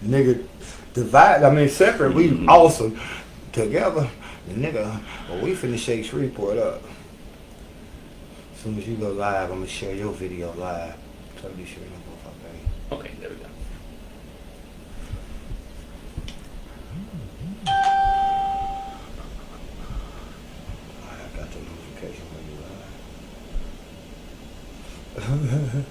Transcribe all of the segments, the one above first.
Nigga, divide. I mean, separate. We awesome together. The nigga, well, we finna shake Shreveport up. As soon as you go live, I'm gonna share your video live. Try to be sure you don't go fuck that. Okay, there we go. I got the notification when you live.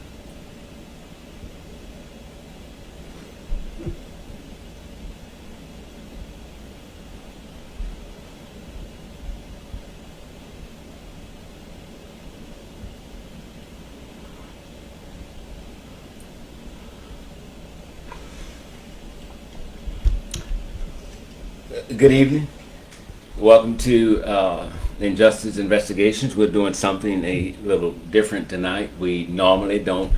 Good evening. Welcome to Injustice Investigations. We're doing something a little different tonight. We normally don't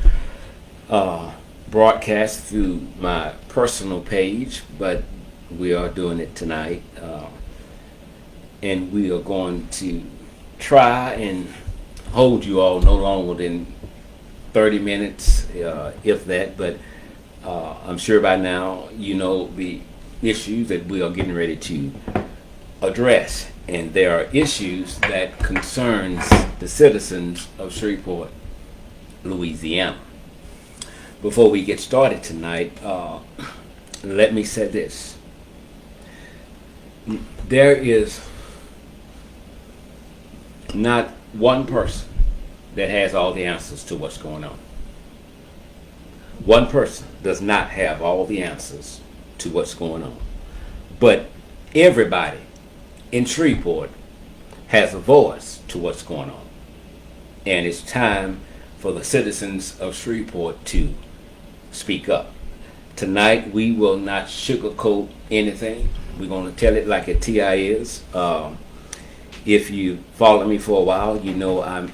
broadcast through my personal page, but we are doing it tonight. And we are going to try and hold you all no longer than 30 minutes, if that, but I'm sure by now you know the issues that we are getting ready to address, and there are issues that concerns the citizens of Shreveport, Louisiana. Before we get started tonight, let me say this. There is not one person that has all the answers to what's going on. One person does not have all the answers to what's going on. But everybody in Shreveport has a voice to what's going on. And it's time for the citizens of Shreveport to speak up. Tonight we will not sugarcoat anything. We're going to tell it like a TI is. If you follow me for a while, you know I'm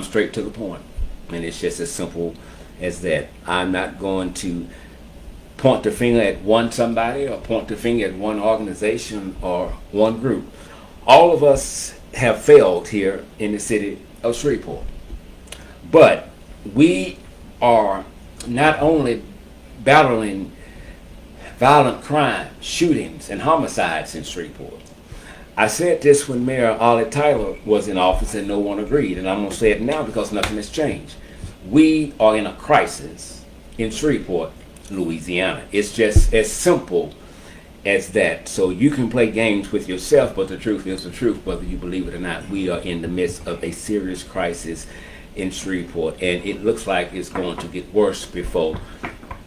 straight to the point. And it's just as simple as that. I'm not going to point the finger at one somebody or point the finger at one organization or one group. All of us have failed here in the city of Shreveport. But we are not only battling violent crime, shootings, and homicides in Shreveport. I said this when Mayor Ollie Tyler was in office and no one agreed, and I'm going to say it now because nothing has changed. We are in a crisis in Shreveport, Louisiana. It's just as simple as that. So you can play games with yourself, but the truth is the truth, whether you believe it or not. We are in the midst of a serious crisis in Shreveport, and it looks like it's going to get worse before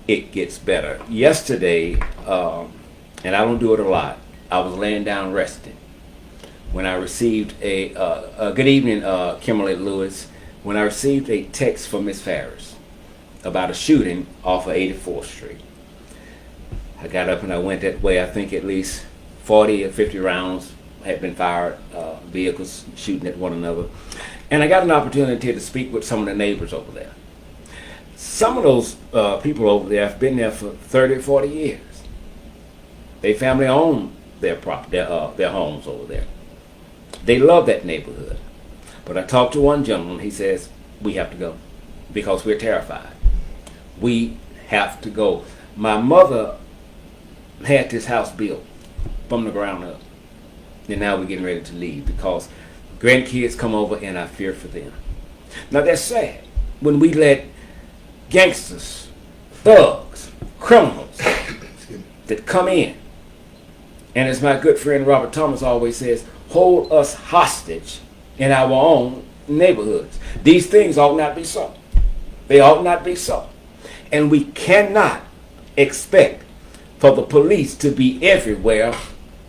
it gets better. Yesterday, and I don't do it a lot, I was laying down resting when I received a good evening, Kimberly Lewis, when I received a text from Miss Farris about a shooting off of 84th Street. I got up and I went that way. I think at least 40 or 50 rounds had been fired, vehicles shooting at one another. And I got an opportunity to speak with some of the neighbors over there. Some of those people over there have been there for 30 or 40 years. They family own their homes over there. They love that neighborhood. But I talked to one gentleman, he says, we have to go because we're terrified. We have to go. My mother had this house built from the ground up. And now we're getting ready to leave because grandkids come over and I fear for them. Now that's sad. When we let gangsters, thugs, criminals that come in, and as my good friend Robert Thomas always says, hold us hostage in our own neighborhoods. These things ought not be so. They ought not be so. And we cannot expect for the police to be everywhere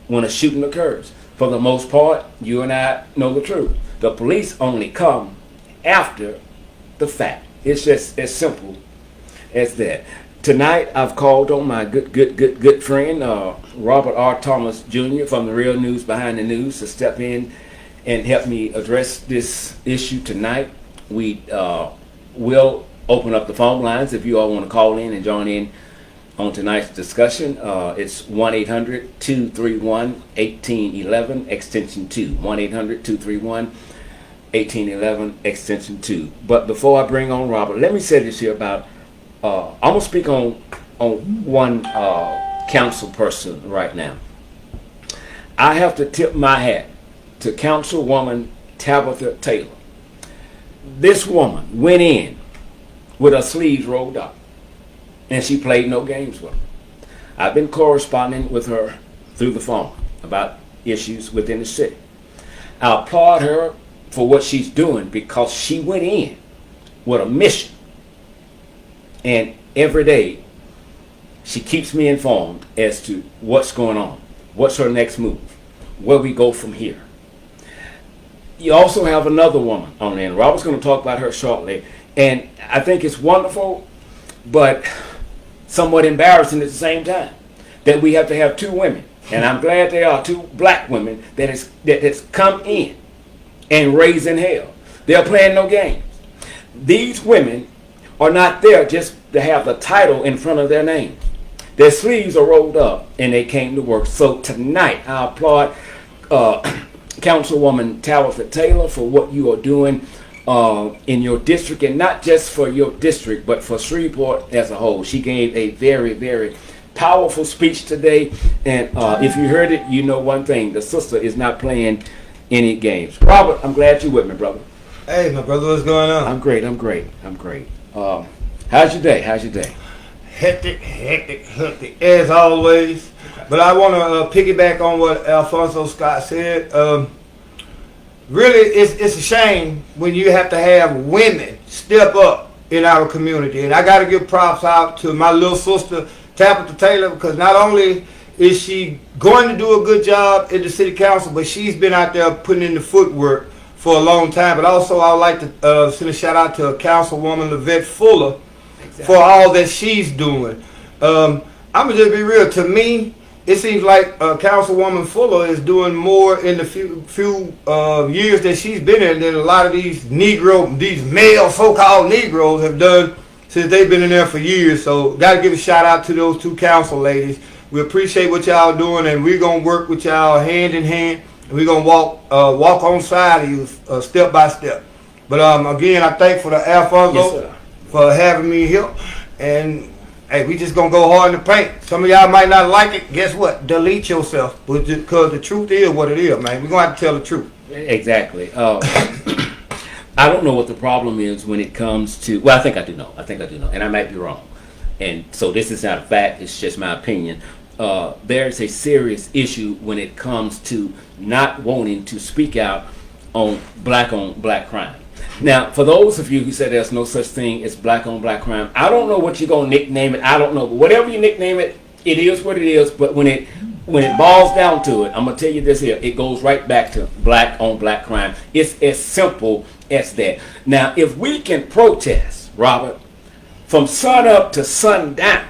when a shooting occurs. For the most part, you and I know the truth. The police only come after the fact. It's just as simple as that. Tonight, I've called on my good friend, Robert R. Thomas Jr. from the Real News Behind the News to step in and help me address this issue tonight. We will open up the phone lines if you all want to call in and join in on tonight's discussion. It's 1-800-231-1811, extension 2. 1-800-231-1811, extension 2. But before I bring on Robert, let me say this here about, I'm going to speak on on one council person right now. I have to tip my hat to Councilwoman Tabitha Taylor. This woman went in with her sleeves rolled up, and she played no games with them. I've been corresponding with her through the phone about issues within the city. I applaud her for what she's doing because she went in with a mission. And every day, she keeps me informed as to what's going on, what's her next move, where we go from here. You also have another woman on there, and Robert's going to talk about her shortly. And I think it's wonderful, but somewhat embarrassing at the same time, that we have to have two women. And I'm glad there are two black women that's come in and raising hell. They're playing no games. These women are not there just to have the title in front of their names. Their sleeves are rolled up and they came to work. So tonight I applaud Councilwoman Tabitha Taylor for what you are doing in your district, and not just for your district but for Shreveport as a whole. She gave a very, very powerful speech today, and if you heard it, you know one thing: the sister is not playing any games. Robert, I'm glad you're with me, brother. Hey, my brother, what's going on? I'm great. How's your day? Hectic, as always. But I want to piggyback on what Alphonso Scott said. Really, it's a shame when you have to have women step up in our community. And I got to give props out to my little sister, Tabitha Taylor, because not only is she going to do a good job in the city council, but she's been out there putting in the footwork for a long time. But also, I would like to send a shout out to Councilwoman Lavette Fuller for all that she's doing. I'm going to just be real. To me, it seems like Councilwoman Fuller is doing more in the few years that she's been in than a lot of these male so-called Negroes have done since they've been in there for years. So got to give a shout out to those two council ladies. We appreciate what y'all doing, and we're going to work with y'all hand in hand. And we're going to walk on side of you step by step. But again, I thank for the Alphonso for having me here. And hey, we just gonna go hard in the paint. Some of y'all might not like it. Guess what? Delete yourself. Because the truth is what it is, man. We're gonna have to tell the truth. Exactly. I don't know what the problem is when it comes to. Well, I think I do know. And I might be wrong. And so this is not a fact. It's just my opinion. There's a serious issue when it comes to not wanting to speak out on black crime. Now, for those of you who said there's no such thing as black on black crime, I don't know what you're going to nickname it. I don't know. But whatever you nickname it, it is what it is. But when it boils down to it, I'm going to tell you this here. It goes right back to black on black crime. It's as simple as that. Now, if we can protest, Robert, from sun up to sundown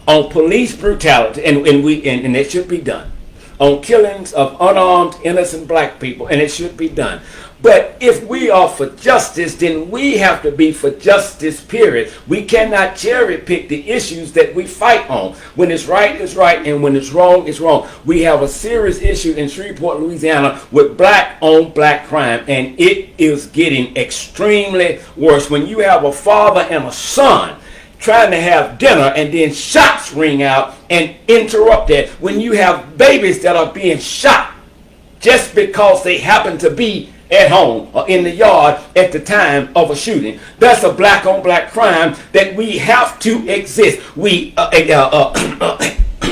on police brutality, and it should be done, on killings of unarmed, innocent black people, and it should be done. But if we are for justice, then we have to be for justice, period. We cannot cherry pick the issues that we fight on. When it's right, it's right, and when it's wrong, it's wrong. We have a serious issue in Shreveport, Louisiana, with black on black crime, and it is getting extremely worse. When you have a father and a son trying to have dinner and then shots ring out and interrupt that, when you have babies that are being shot just because they happen to be at home or in the yard at the time of a shooting, that's a black on black crime that we have to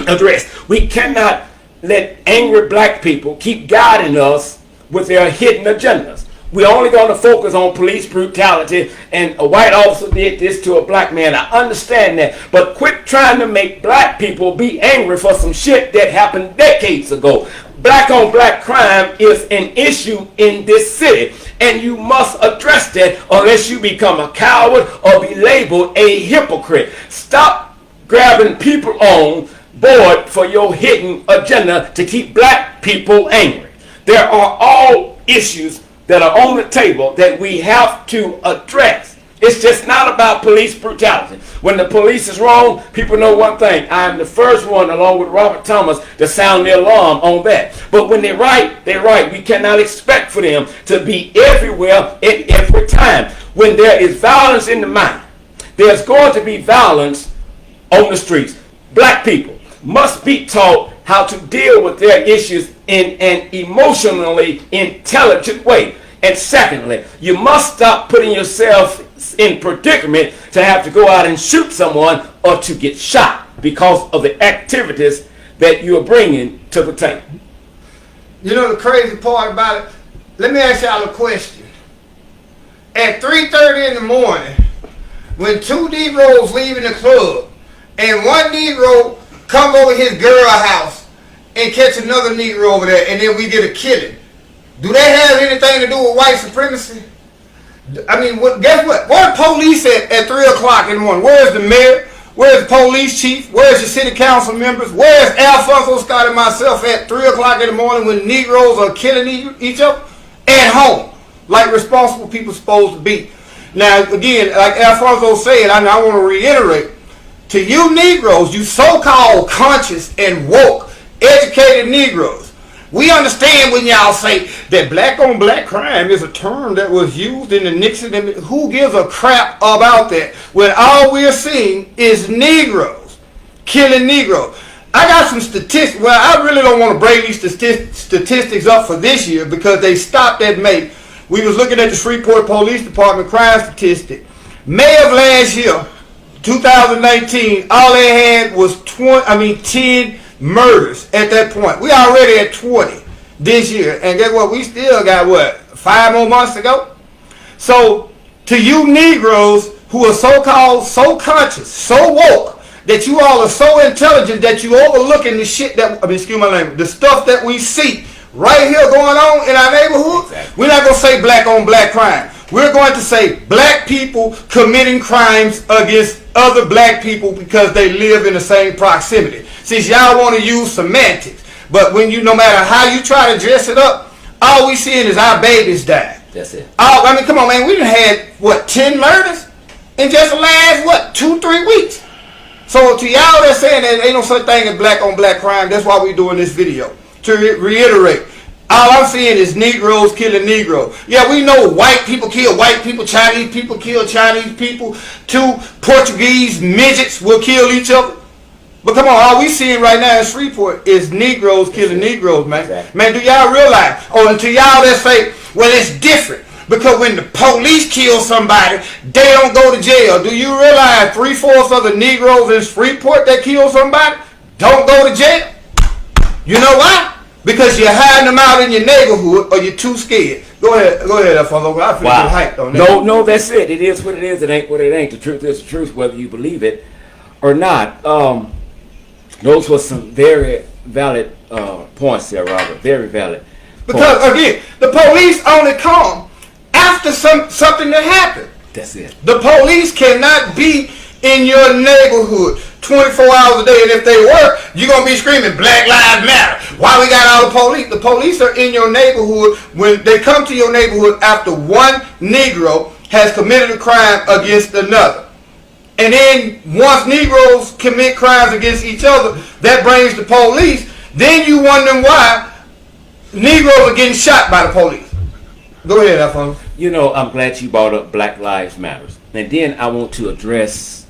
address. We cannot let angry black people keep guiding us with their hidden agendas. We're only going to focus on police brutality, and a white officer did this to a black man. I understand that, but quit trying to make black people be angry for some shit that happened decades ago. Black on black crime is an issue in this city, and you must address that unless you become a coward or be labeled a hypocrite. Stop grabbing people on board for your hidden agenda to keep black people angry. There are all issues that are on the table that we have to address. It's just not about police brutality. When the police is wrong, people know one thing. I am the first one, along with Robert Thomas, to sound the alarm on that. But when they're right, they're right. We cannot expect for them to be everywhere at every time. When there is violence in the mind, there's going to be violence on the streets. Black people must be taught how to deal with their issues in an emotionally intelligent way. And secondly, you must stop putting yourself in predicament to have to go out and shoot someone or to get shot because of the activities that you are bringing to the table. You know the crazy part about it? Let me ask y'all a question. At 3:30 in the morning, when two Negroes leaving the club, and one Negro come over his girl house and catch another Negro over there, and then we get a killing, do they have anything to do with white supremacy? I mean, guess what? Where the police at 3 o'clock in the morning? Where's the mayor? Where's the police chief? Where's the city council members? Where's Alphonso Scott and myself at 3 o'clock in the morning when Negroes are killing each other? At home, like responsible people supposed to be. Now, again, like Alphonso said, I want to reiterate, to you Negroes, you so-called conscious and woke, educated Negroes, we understand when y'all say that black on black crime is a term that was used in the Nixon. Who gives a crap about that when all we're seeing is Negroes killing Negroes? I got some statistics. Well, I really don't want to bring these statistics up for this year because they stopped at May. We was looking at the Shreveport Police Department crime statistic. May of last year, 2019, all they had was 10 murders at that point. We already at 20 this year. And guess what? We still got, 5 more months to go? So, to you Negroes who are so-called so conscious, so woke, that you all are so intelligent that you overlooking the shit that, excuse my language, the stuff that we see right here going on in our neighborhood. Exactly. We're not going to say black on black crime. We're going to say black people committing crimes against other black people because they live in the same proximity. Since y'all want to use semantics, but when no matter how you try to dress it up, all we seeing is our babies die. That's it. Come on, man. We done had, 10 murders in just the last, 2-3 weeks? So to y'all that's saying that ain't no such thing as black on black crime, that's why we doing this video. To reiterate, all I'm seeing is Negroes killing Negroes. Yeah, we know white people kill white people, Chinese people kill Chinese people, 2 Portuguese midgets will kill each other. But come on, all we seeing right now in Shreveport is Negroes killing Negroes, man. Exactly. Man, do y'all realize, and to y'all that say, well, it's different. Because when the police kill somebody, they don't go to jail. Do you realize 3/4 of the Negroes in Shreveport that kill somebody don't go to jail? You know why? Because you're hiding them out in your neighborhood or you're too scared. Go ahead, Alphonso. I feel hyped on that. No, that's it. It is what it is. It ain't what it ain't. The truth is the truth, whether you believe it or not. Those were some very valid points there, Robert. Very valid. Because, again, the police only come after something that happened. That's it. The police cannot be in your neighborhood 24 hours a day, and if they were, you're going to be screaming, Black Lives Matter. Why we got all the police? The police are in your neighborhood when they come to your neighborhood after one Negro has committed a crime against another. And then once Negroes commit crimes against each other, that brings the police. Then you wondering why Negroes are getting shot by the police. Go ahead, Alphonso. I'm glad you brought up Black Lives Matter. And then I want to address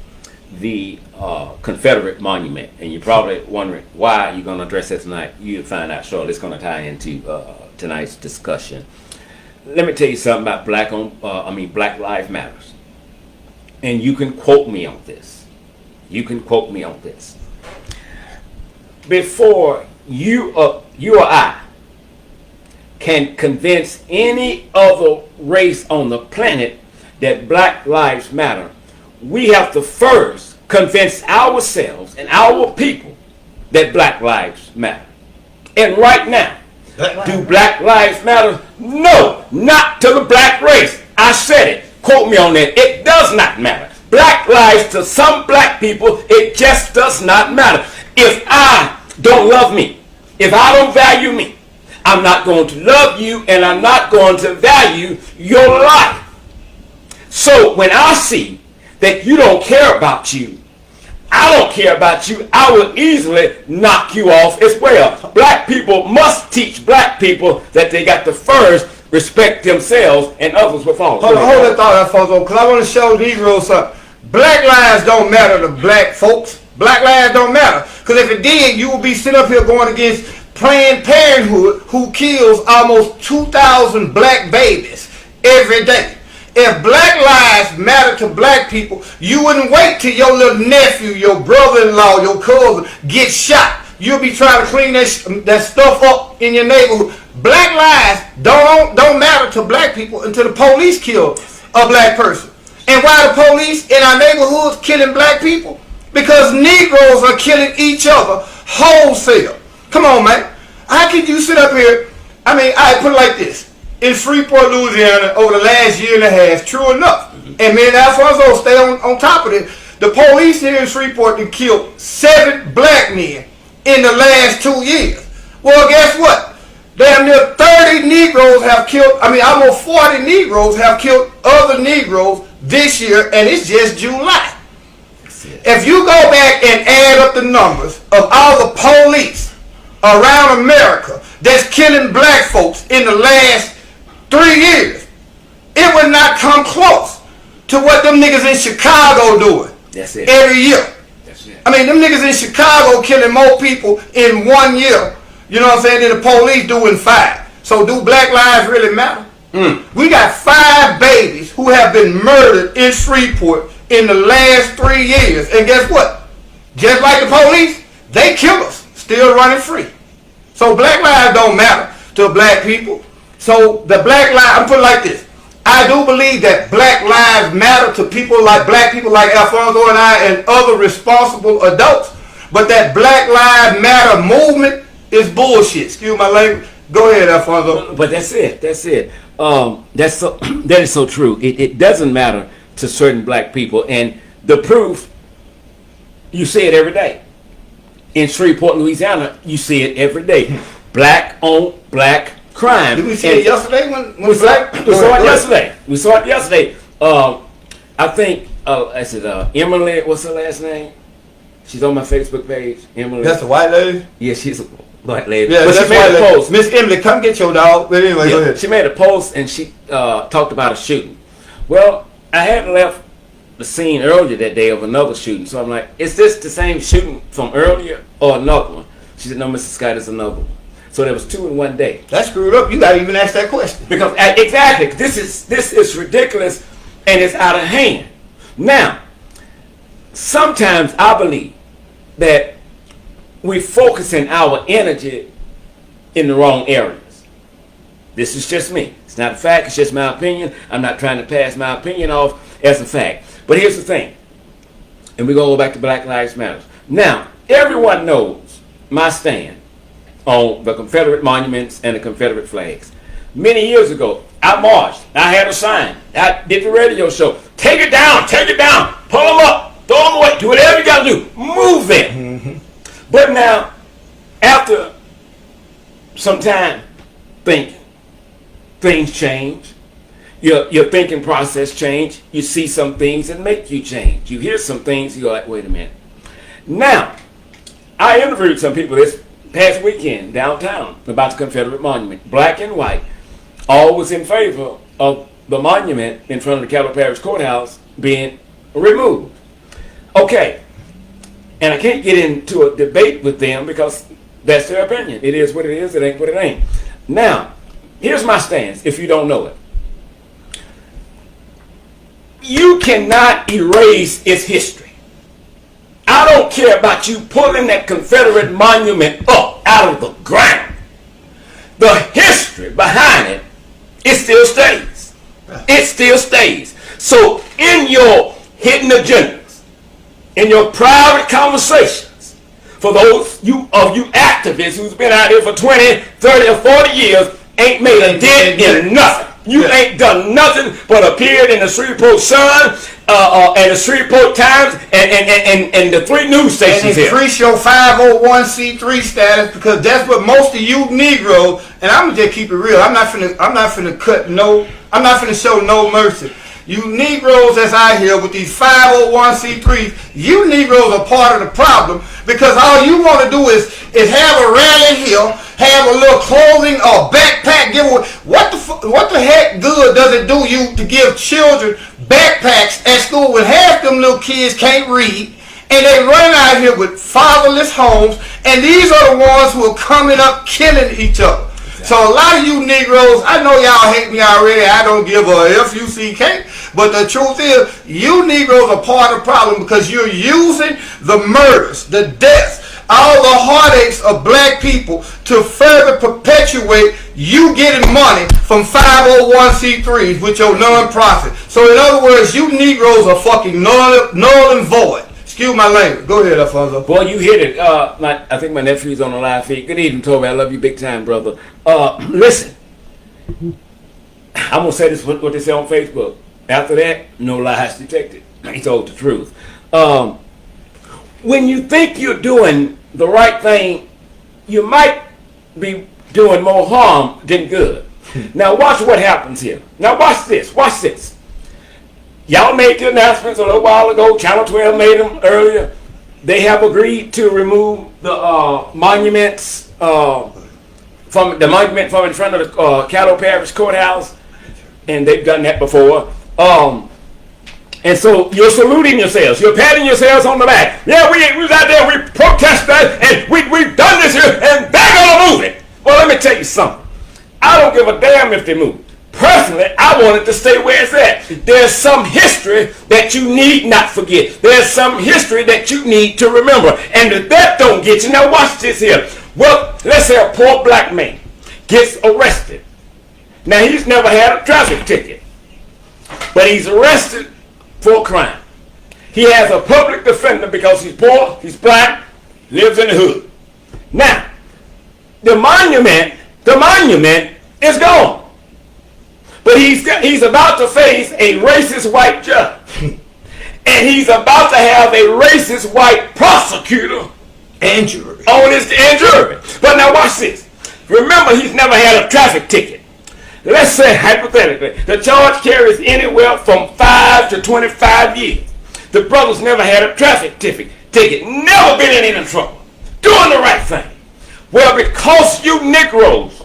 the Confederate monument. And you're probably wondering why you're going to address that tonight. You'll find out shortly. It's going to tie into tonight's discussion. Let me tell you something about Black Lives Matter. And you can quote me on this. Before you or I can convince any other race on the planet that Black Lives Matter, we have to first convince ourselves and our people that Black Lives Matter. And right now, do Black Lives Matter? No, not to the black race. I said it. Quote me on that. It does not matter. Black lives to some black people, it just does not matter. If I don't love me, if I don't value me, I'm not going to love you and I'm not going to value your life. So when I see that you don't care about you, I don't care about you, I will easily knock you off as well. Black people must teach black people that they got to first respect themselves and others will follow. Hold that thought, Alphonso, because I want to show Negroes something. Black lives don't matter to black folks. Black lives don't matter. Because if it did, you would be sitting up here going against Planned Parenthood, who kills almost 2,000 black babies every day. If black lives matter to black people, you wouldn't wait till your little nephew, your brother-in-law, your cousin gets shot. You'll be trying to clean that stuff up in your neighborhood. Black lives don't matter to black people until the police kill a black person. And why the police in our neighborhoods killing black people? Because Negroes are killing each other wholesale. Come on, man. How can you sit up here? I mean, I put it like this. In Shreveport, Louisiana, over the last year and a half, true enough, and me and Alphonso stay on top of it, the police here in Shreveport have killed 7 black men in the last 2 years. Well, guess what? Damn near 30 Negroes have killed, almost 40 Negroes have killed other Negroes this year, and it's just July. If you go back and add up the numbers of all the police around America that's killing black folks in the last 3 years, it would not come close to what them niggas in Chicago doing. That's it. Every year. That's it. Them niggas in Chicago killing more people in 1 year, you know what I'm saying, than the police do in 5. So do black lives really matter? We got 5 babies who have been murdered in Shreveport in the last 3 years. And guess what? Just like the police, they kill us, still running free. So black lives don't matter to black people. So the black lives, I'm putting it like this. I do believe that black lives matter to black people like Alphonso and I and other responsible adults. But that Black Lives Matter movement is bullshit. Excuse my language. Go ahead, Alphonso. But that's it. That's it. That is so true. It doesn't matter to certain black people. And the proof, you see it every day. In Shreveport, Louisiana, you see it every day. Black on black crime. Did we see it yesterday? We saw it yesterday. We saw it yesterday. I think, Emily, what's her last name? She's on my Facebook page. Emily. That's a white lady? Yeah, she's a black lady. Yeah, but she made a post. Miss Emily, come get your dog. But anyway, go ahead. She made a post and she talked about a shooting. Well, I had left the scene earlier that day of another shooting. So I'm like, is this the same shooting from earlier or another one? She said, no, Mr. Scott, it's another one. So there was 2 in 1 day. That's screwed up. You got to even ask that question. Because exactly, this is ridiculous and it's out of hand. Now, sometimes I believe that we're focusing our energy in the wrong areas. This is just me. It's not a fact. It's just my opinion. I'm not trying to pass my opinion off as a fact. But here's the thing. And we're going to go back to Black Lives Matter. Now, everyone knows my stand on the Confederate monuments and the Confederate flags. Many years ago, I marched. I had a sign. I did the radio show. Take it down, pull them up, throw them away, do whatever you got to do. Move them. Mm-hmm. But now, after some time thinking, things change. Your thinking process change. You see some things that make you change. You hear some things, you go like, wait a minute. Now, I interviewed some people this past weekend downtown about the Confederate monument. Black and white, all was in favor of the monument in front of the Cattle Parish Courthouse being removed. Okay, and I can't get into a debate with them because that's their opinion. It is what it is, it ain't what it ain't. Now, here's my stance if you don't know it. You cannot erase its history. I don't care about you pulling that Confederate monument up out of the ground. The history behind it, it still stays. It still stays. So in your hidden agendas, in your private conversations, for those of you activists who's been out here for 20, 30, or 40 years, ain't made a dent in nothing. You ain't done nothing but appeared in the Shreveport Sun and the Shreveport Times and the 3 news stations and increase your 501c3 status because that's what most of you Negroes. And I'm gonna just keep it real. I'm not finna show no mercy. You Negroes that's out here with these 501c3s, you Negroes are part of the problem because all you want to do is have a rally here, have a little clothing or backpack giveaway. What the heck good does it do you to give children backpacks at school when half them little kids can't read And they running out here with fatherless homes, and these are the ones who are coming up killing each other. So a lot of you Negroes, I know y'all hate me already. I don't give a F-U-C-K. But the truth is, you Negroes are part of the problem because you're using the murders, the deaths, all the heartaches of black people to further perpetuate you getting money from 501c3s with your non-profit. So in other words, you Negroes are fucking null and void. Excuse my language. Go ahead, Alfonso. Boy, you hit it. I think my nephew's on the live feed. Good evening, Toby. I love you big time, brother. Listen, I'm going to say this what they say on Facebook. After that, no lies detected. He told the truth. When you think you're doing the right thing, you might be doing more harm than good. Now watch what happens here. Now watch this. Watch this. Y'all made the announcements a little while ago. Channel 12 made them earlier. They have agreed to remove the monuments from the monument from in front of the Caddo Parish Courthouse, and they've done that before. And so you're saluting yourselves. You're patting yourselves on the back. Yeah, we was out there. We protested and we've done this here, and they're gonna move it. Well, let me tell you something. I don't give a damn if they move. Personally, I want it to stay where it's at. There's some history that you need not forget. There's some history that you need to remember. And if that don't get you, now watch this here. Well, let's say a poor black man gets arrested. Now, he's never had a traffic ticket, but he's arrested for a crime. He has a public defender because he's poor, he's black, lives in the hood. Now, the monument is gone. But he's about to face a racist white judge. And he's about to have a racist white prosecutor and jury. On his jury. But now watch this. Remember, he's never had a traffic ticket. Let's say, hypothetically, the charge carries anywhere from 5 to 25 years. The brother's never had a traffic ticket. Never been in any trouble. Doing the right thing. Well, because you Negroes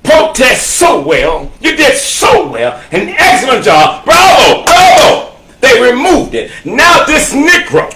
protest so well, you did so well, an excellent job, bravo, bravo, they removed it. Now this Negro,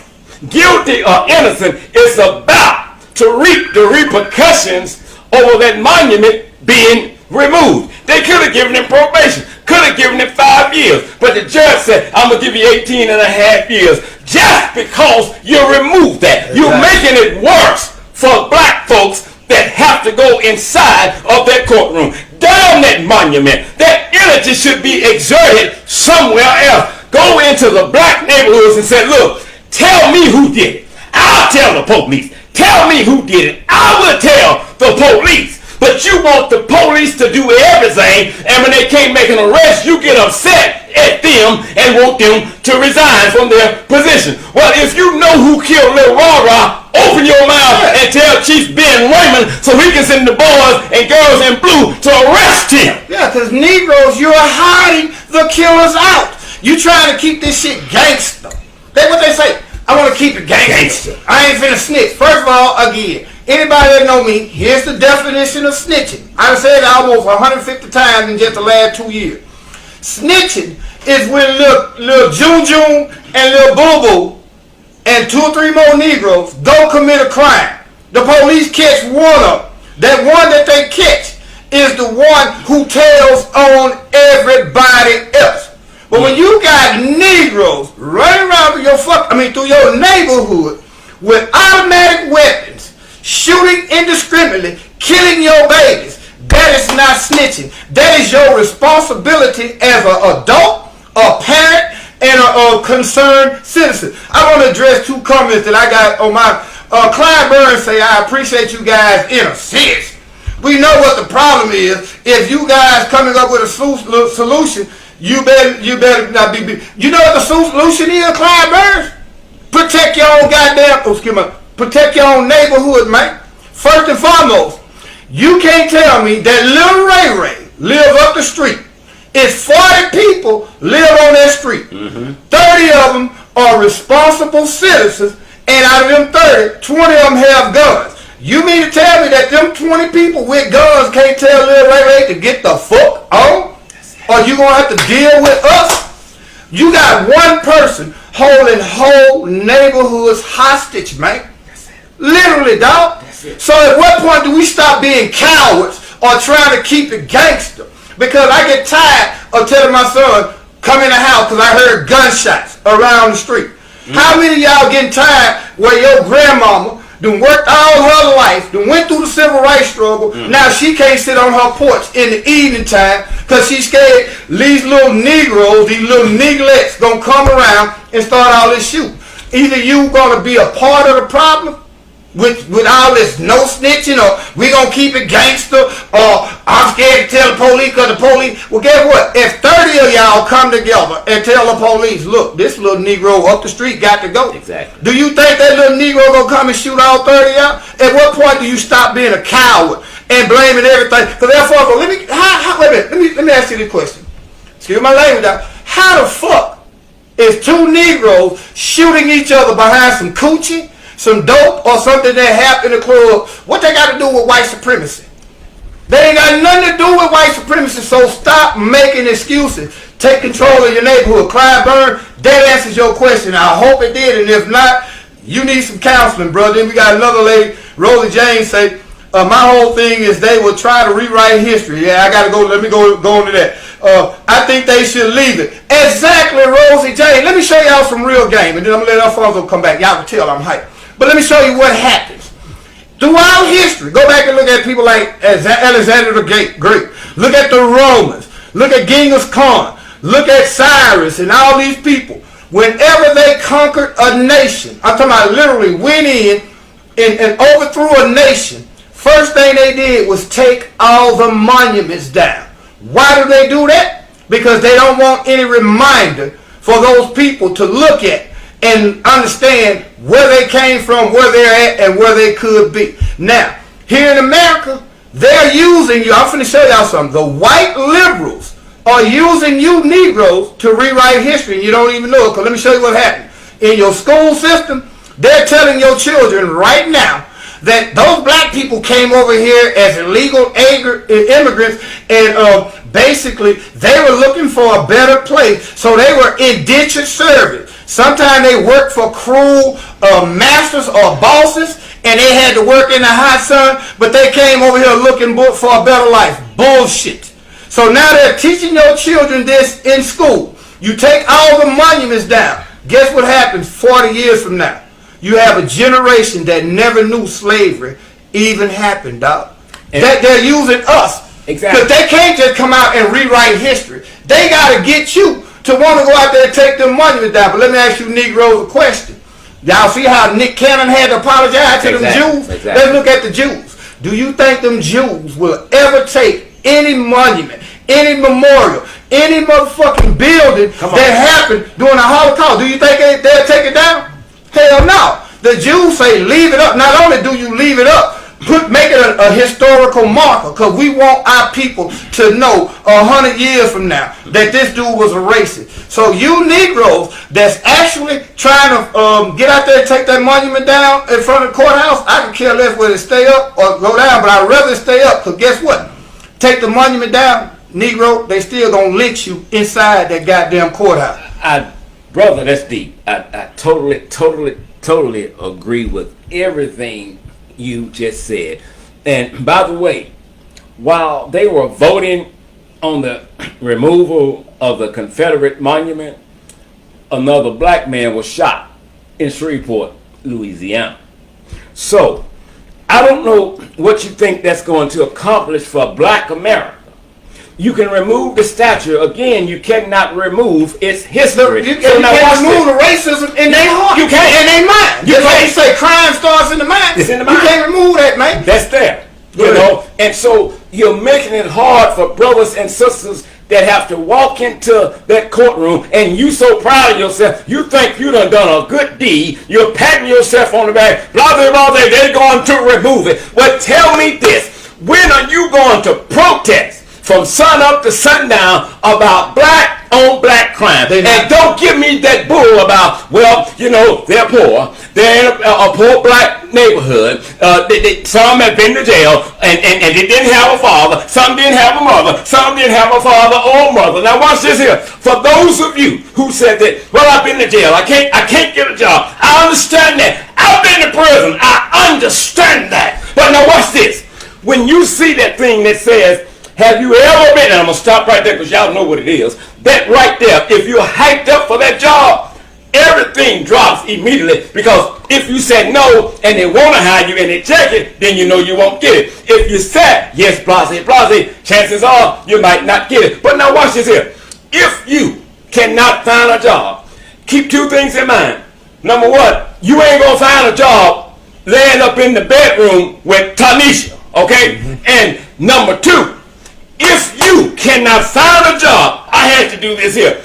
guilty or innocent, is about to reap the repercussions over that monument being removed. They could have given him probation, could have given him 5 years, but the judge said, I'm going to give you 18 and a half years just because you removed that. Exactly. You're making it worse for black folks that have to go inside of that courtroom. Down that monument. That energy should be exerted somewhere else. Go into the black neighborhoods and say, look, tell me who did it. I'll tell the police. Tell me who did it. I will tell the police. But you want the police to do everything, and when they can't make an arrest, you get upset at them and want them to resign from their position. Well, if you know who killed Lil Rara, open your mouth and tell Chief Ben Raymond so he can send the boys and girls in blue to arrest him. Yeah, because Negroes, you're hiding the killers out. You trying to keep this shit gangster. That's what they say. I want to keep it gangster. I ain't finna snitch. First of all, again, anybody that know me, here's the definition of snitching. I've said it almost 150 times in just the last 2 years. Snitching is when little June and little Boo Boo and 2 or 3 more Negroes go commit a crime. The police catch one of them. That one that they catch is the one who tells on everybody else. But when you got Negroes running around through your neighborhood with automatic weapons, shooting indiscriminately, killing your babies, that is not snitching. That is your responsibility as an adult, a parent, and a concerned citizen. I want to address 2 comments that I got on my Clyde Burns say, I appreciate you guys in a sense. We know what the problem is. If you guys coming up with a solution, you better not be. You know what the solution is, Clyde Burns? Protect your own protect your own neighborhood, man. First and foremost, you can't tell me that little Ray Ray lives up the street. It's 40 people live on that street. 30 of them are responsible citizens, and out of them 30, 20 of them have guns. You mean to tell me that them 20 people with guns can't tell little Ray Ray to get the fuck on? Or you gonna have to deal with us? You got one person holding whole neighborhoods hostage, man. Literally, dog. So at what point do we stop being cowards or trying to keep it gangster? Because I get tired of telling my son, come in the house because I heard gunshots around the street. How many of y'all getting tired where your grandmama done worked all her life, done went through the civil rights struggle, now she can't sit on her porch in the evening time because she's scared these little Negroes, these little neglets gonna come around and start all this shooting. Either you gonna be a part of the problem with all this no snitching, or we gonna keep it gangster, or I'm scared to tell the police because the police. Well, guess what? If 30 of y'all come together and tell the police, look, this little Negro up the street got to go. Exactly. Do you think that little Negro gonna come and shoot all 30 of y'all? At what point do you stop being a coward and blaming everything? Because therefore, wait a minute, let me ask you this question. Excuse my language, dog. How the fuck is two Negroes shooting each other behind some coochie, some dope, or something that happened in the club? What they got to do with white supremacy? They ain't got nothing to do with white supremacy, so stop making excuses. Take control of your neighborhood. Clyde Byrne, that answers your question. I hope it did, and if not, you need some counseling, brother. Then we got another lady, Rosie James, say, my whole thing is they will try to rewrite history. Yeah, I got to go. Let me go into that. I think they should leave it. Exactly, Rosie James. Let me show y'all some real game, and then I'm going to let Alphonso come back. Y'all can tell I'm hyped. But let me show you what happens. Throughout history, go back and look at people like Alexander the Great. Look at the Romans. Look at Genghis Khan. Look at Cyrus and all these people. Whenever they conquered a nation, I'm talking about literally went in and overthrew a nation, first thing they did was take all the monuments down. Why do they do that? Because they don't want any reminder for those people to look at and understand where they came from, where they're at, and where they could be. Now, here in America, they're using you. I'm finna show y'all something. The white liberals are using you Negroes to rewrite history, and you don't even know it. Because let me show you what happened. In your school system, they're telling your children right now that those black people came over here as illegal immigrants, and basically they were looking for a better place, so they were indentured servants. Sometimes they worked for cruel masters or bosses, and they had to work in the hot sun, but they came over here looking for a better life. Bullshit. So now they're teaching your children this in school. You take all the monuments down. Guess what happens 40 years from now? You have a generation that never knew slavery even happened, dog. That they're using us. Exactly. Because they can't just come out and rewrite history. They got to get you to want to go out there and take them monuments down. But let me ask you Negroes a question. Y'all see how Nick Cannon had to apologize to them Jews? Exactly. Let's look at the Jews. Do you think them Jews will ever take any monument, any memorial, any motherfucking building that happened during the Holocaust? Do you think they'll take it down? Hell no. The Jews say leave it up. Not only do you leave it up, make it a historical marker, because we want our people to know 100 years from now that this dude was a racist. So you Negroes that's actually trying to get out there and take that monument down in front of the courthouse, I can care less whether it stay up or go down, but I'd rather stay up, because guess what? Take the monument down, Negro, they still gonna lynch you inside that goddamn courthouse. Brother, that's deep. I totally agree with everything you just said. And by the way, while they were voting on the removal of the Confederate monument, another black man was shot in Shreveport, Louisiana. So I don't know what you think that's going to accomplish for black America. You can remove the statue. Again, you cannot remove its history. You can't remove the racism in their heart. You can't. In their mind. You can't say crime starts in the mind. It's in the mind. You can't remove that, man. That's there. You know? And so you're making it hard for brothers and sisters that have to walk into that courtroom, and you so proud of yourself, you think you done a good deed, you're patting yourself on the back, blah, blah, blah, they're going to remove it. But tell me this, when are you going to protest from sun up to sundown about black on black crime. And don't give me that bull about, well, you know, they're poor. They're in a poor black neighborhood. Some have been to jail and they didn't have a father. Some didn't have a mother. Some didn't have a father or mother. Now watch this here. For those of you who said that, well, I've been to jail. I can't get a job. I understand that. I've been to prison. I understand that. But now watch this. When you see that thing that says, have you ever been, and I'm going to stop right there because y'all know what it is. That right there, if you're hyped up for that job, everything drops immediately, because if you said no and they want to hire you and they check it, then you know you won't get it. If you said yes, blase, chances are you might not get it. But now watch this here. If you cannot find a job, keep two things in mind. Number one, you ain't going to find a job laying up in the bedroom with Tanisha, okay? And number two, if you cannot find a job, I had to do this here.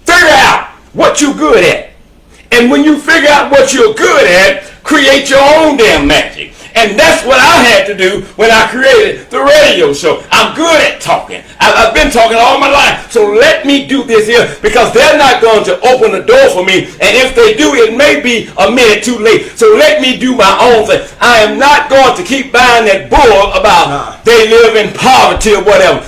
Figure out what you're good at. And when you figure out what you're good at, create your own damn magic. And that's what I had to do when I created the radio show. I'm good at talking. I've been talking all my life. So let me do this here, because they're not going to open the door for me. And if they do, it may be a minute too late. So let me do my own thing. I am not going to keep buying that bull about they live in poverty or whatever.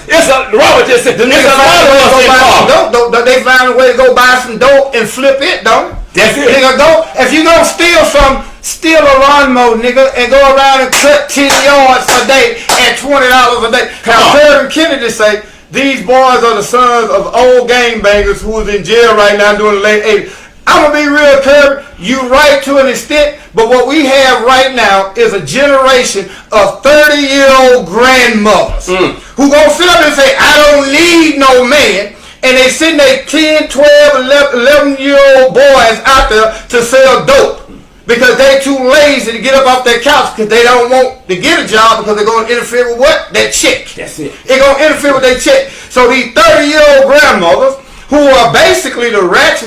Robert just said, there's a lot of us in poverty. They find a way to go buy some dope and flip it, though. That's it. Nigga, if you gonna steal a lawnmower, nigga, and go around and cut 10 yards a day at $20 a day. Now, Kurt and Kennedy say, these boys are the sons of old gangbangers who is in jail right now during the late 80s. I'm going to be real, Kurt. You right to an extent, but what we have right now is a generation of 30-year-old grandmothers who going to sit up and say, I don't need no man. And they send their 10, 12, 11-year-old boys out there to sell dope because they too lazy to get up off their couch because they don't want to get a job because they're going to interfere with what? Their check. That's it. They're going to interfere with their check. So these 30-year-old grandmothers who are basically the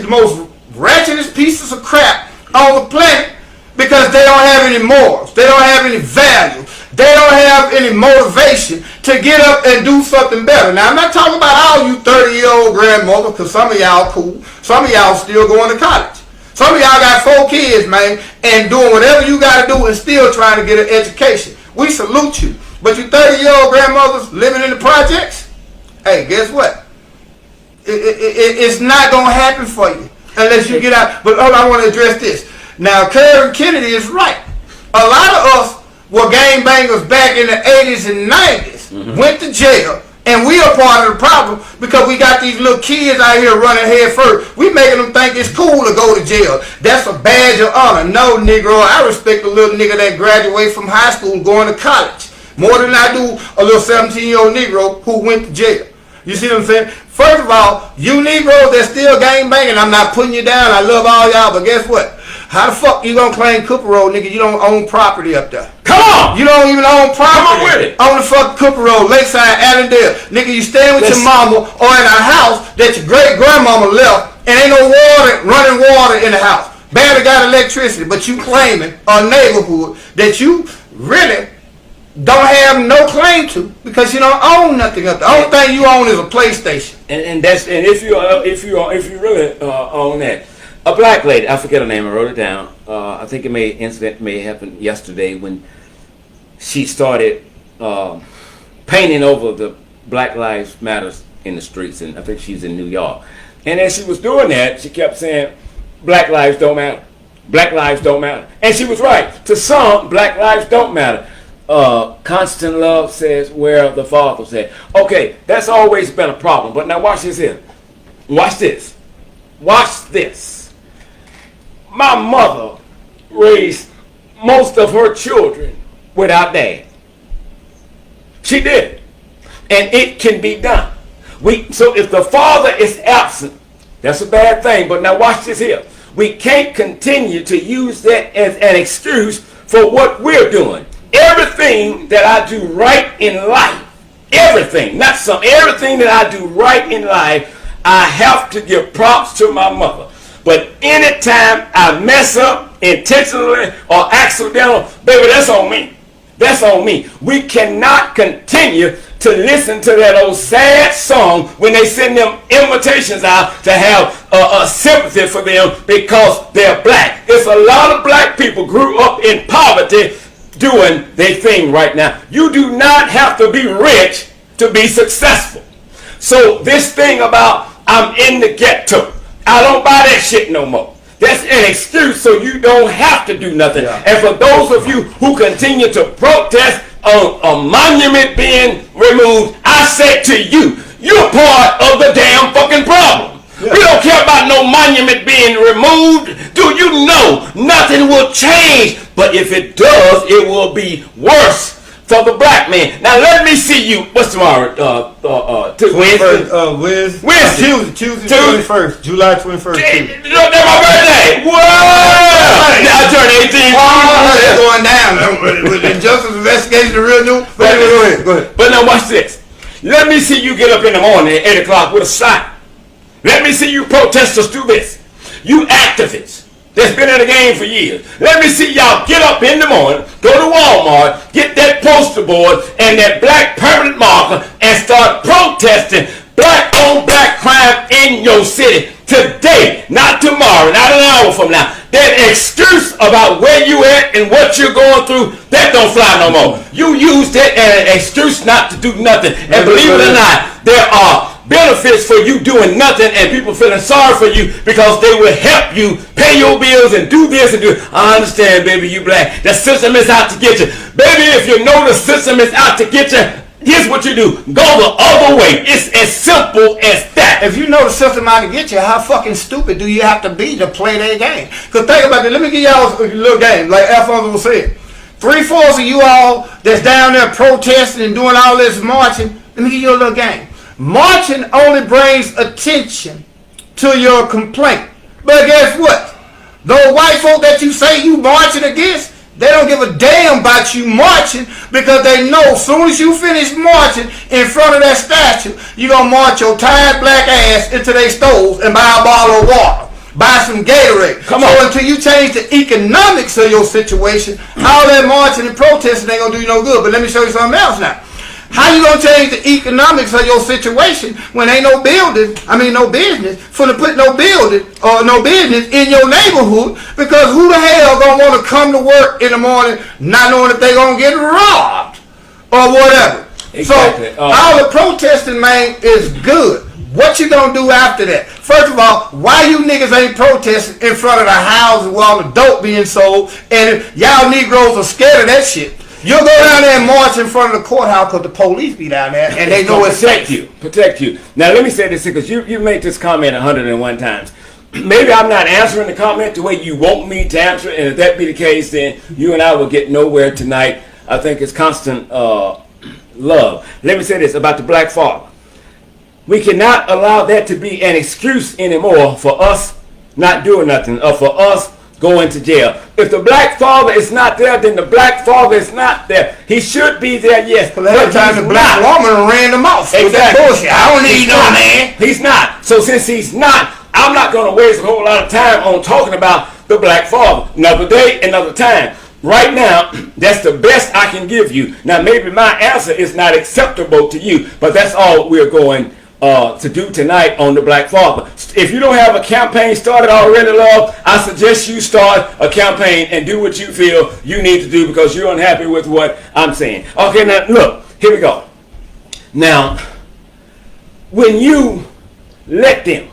most ratchetest pieces of crap on the planet because they don't have any morals. They don't have any value. They don't have any motivation to get up and do something better. Now, I'm not talking about all you 30-year-old grandmothers, because some of y'all cool. Some of y'all still going to college. Some of y'all got 4 kids, man, and doing whatever you got to do and still trying to get an education. We salute you. But you 30-year-old grandmothers living in the projects, hey, guess what? It's not going to happen for you unless you get out. But I want to address this. Now, Karen Kennedy is right. A lot of us were gangbangers back in the 80s and 90s, went to jail, and we are part of the problem because we got these little kids out here running head first. We making them think it's cool to go to jail. That's a badge of honor. No, Negro, I respect a little nigga that graduated from high school going to college more than I do a little 17-year-old Negro who went to jail. You see what I'm saying? First of all, you Negroes that still gangbanging, I'm not putting you down. I love all y'all, but guess what? How the fuck you gonna claim Cooper Road, nigga? You don't own property up there. Come on! You don't even own property. Come on with it. On the fucking Cooper Road, Lakeside, Allendale. Nigga, you staying with your mama or in a house that your great-grandmama left and ain't no running water in the house. Barely got electricity, but you claiming a neighborhood that you really don't have no claim to because you don't own nothing up there. The only thing you own is a PlayStation. And if you really own that. A black lady, I forget her name, I wrote it down. I think incident may happen yesterday when she started painting over the Black Lives Matters in the streets, and I think she's in New York. And as she was doing that, she kept saying, Black lives don't matter. Black lives don't matter. And she was right. To some, Black lives don't matter. Constant Love says where the Father said. Okay, that's always been a problem. But now watch this here. Watch this. Watch this. My mother raised most of her children without dad. She did. And it can be done. So if the father is absent, that's a bad thing. But now watch this here. We can't continue to use that as an excuse for what we're doing. Everything that I do right in life, everything that I do right in life, I have to give props to my mother. But anytime I mess up intentionally or accidental, baby, that's on me. That's on me. We cannot continue to listen to that old sad song when they send them invitations out to have a sympathy for them because they're black. It's a lot of black people grew up in poverty doing their thing right now. You do not have to be rich to be successful. So this thing about I'm in the ghetto, I don't buy that shit no more. That's an excuse so you don't have to do nothing. Yeah. And for those of you who continue to protest on a monument being removed, I say to you, you're part of the damn fucking problem. Yeah. We don't care about no monument being removed. Do you know nothing will change? But if it does, it will be worse for the black man. Now let me see you. What's tomorrow? Wednesday. Tuesday 21st, July 21st. That's my birthday. Whoa! I turned 18. It's going down. With the Justice investigation, the real new. Go ahead. But now watch this. Let me see you get up in the morning at 8 o'clock with a sign. Let me see you protesters do this. You activists that's been in the game for years. Let me see y'all get up in the morning, go to Walmart, get that poster board and that black permanent marker and start protesting black on black crime in your city today, not tomorrow, not an hour from now. That excuse about where you at and what you're going through, that don't fly no more. You use that as an excuse not to do nothing. And believe it or not, there are benefits for you doing nothing and people feeling sorry for you because they will help you pay your bills and do this and do. I understand, baby, you black. The system is out to get you. Baby, if you know the system is out to get you, here's what you do. Go the other way. It's as simple as that. If you know the system out to get you, how fucking stupid do you have to be to play that game? Because think about it. Let me give y'all a little game, like Alphonso said. 3/4 of you all that's down there protesting and doing all this marching, let me give you a little game. Marching only brings attention to your complaint. But guess what? Those white folk that you say you marching against, they don't give a damn about you marching because they know as soon as you finish marching in front of that statue, you're going to march your tired black ass into their stores and buy a bottle of water. Buy some Gatorade. Come on. So until you change the economics of your situation, all that marching and protesting ain't going to do you no good. But let me show you something else now. How you gonna change the economics of your situation when ain't no business for to put no building or no business in your neighborhood? Because who the hell gonna want to come to work in the morning not knowing if they gonna get robbed or whatever? Exactly. So all the protesting, man, is good. What you gonna do after that? First of all, why you niggas ain't protesting in front of the houses where all the dope being sold and y'all Negroes are scared of that shit? You'll go down there and march in front of the courthouse because the police be down there and they know it's safe. Protect you. Now let me say this because you made this comment 101 times. Maybe I'm not answering the comment the way you want me to answer it, and if that be the case, then you and I will get nowhere tonight. I think it's constant love. Let me say this about the black father. We cannot allow that to be an excuse anymore for us not doing nothing or for us going to jail. If the black father is not there, then the black father is not there. He should be there, yes. But every time the black woman ran him off. Exactly. Bullshit. I don't need no man. He's not. So since he's not, I'm not going to waste a whole lot of time on talking about the black father. Another day, another time. Right now, that's the best I can give you. Now, maybe my answer is not acceptable to you, but that's all we're going to do tonight on the black father. If you don't have a campaign started already, love, I suggest you start a campaign and do what you feel you need to do because you're unhappy with what I'm saying. Okay, now look, here we go. Now, when you let them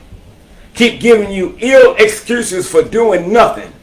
keep giving you ill excuses for doing nothing,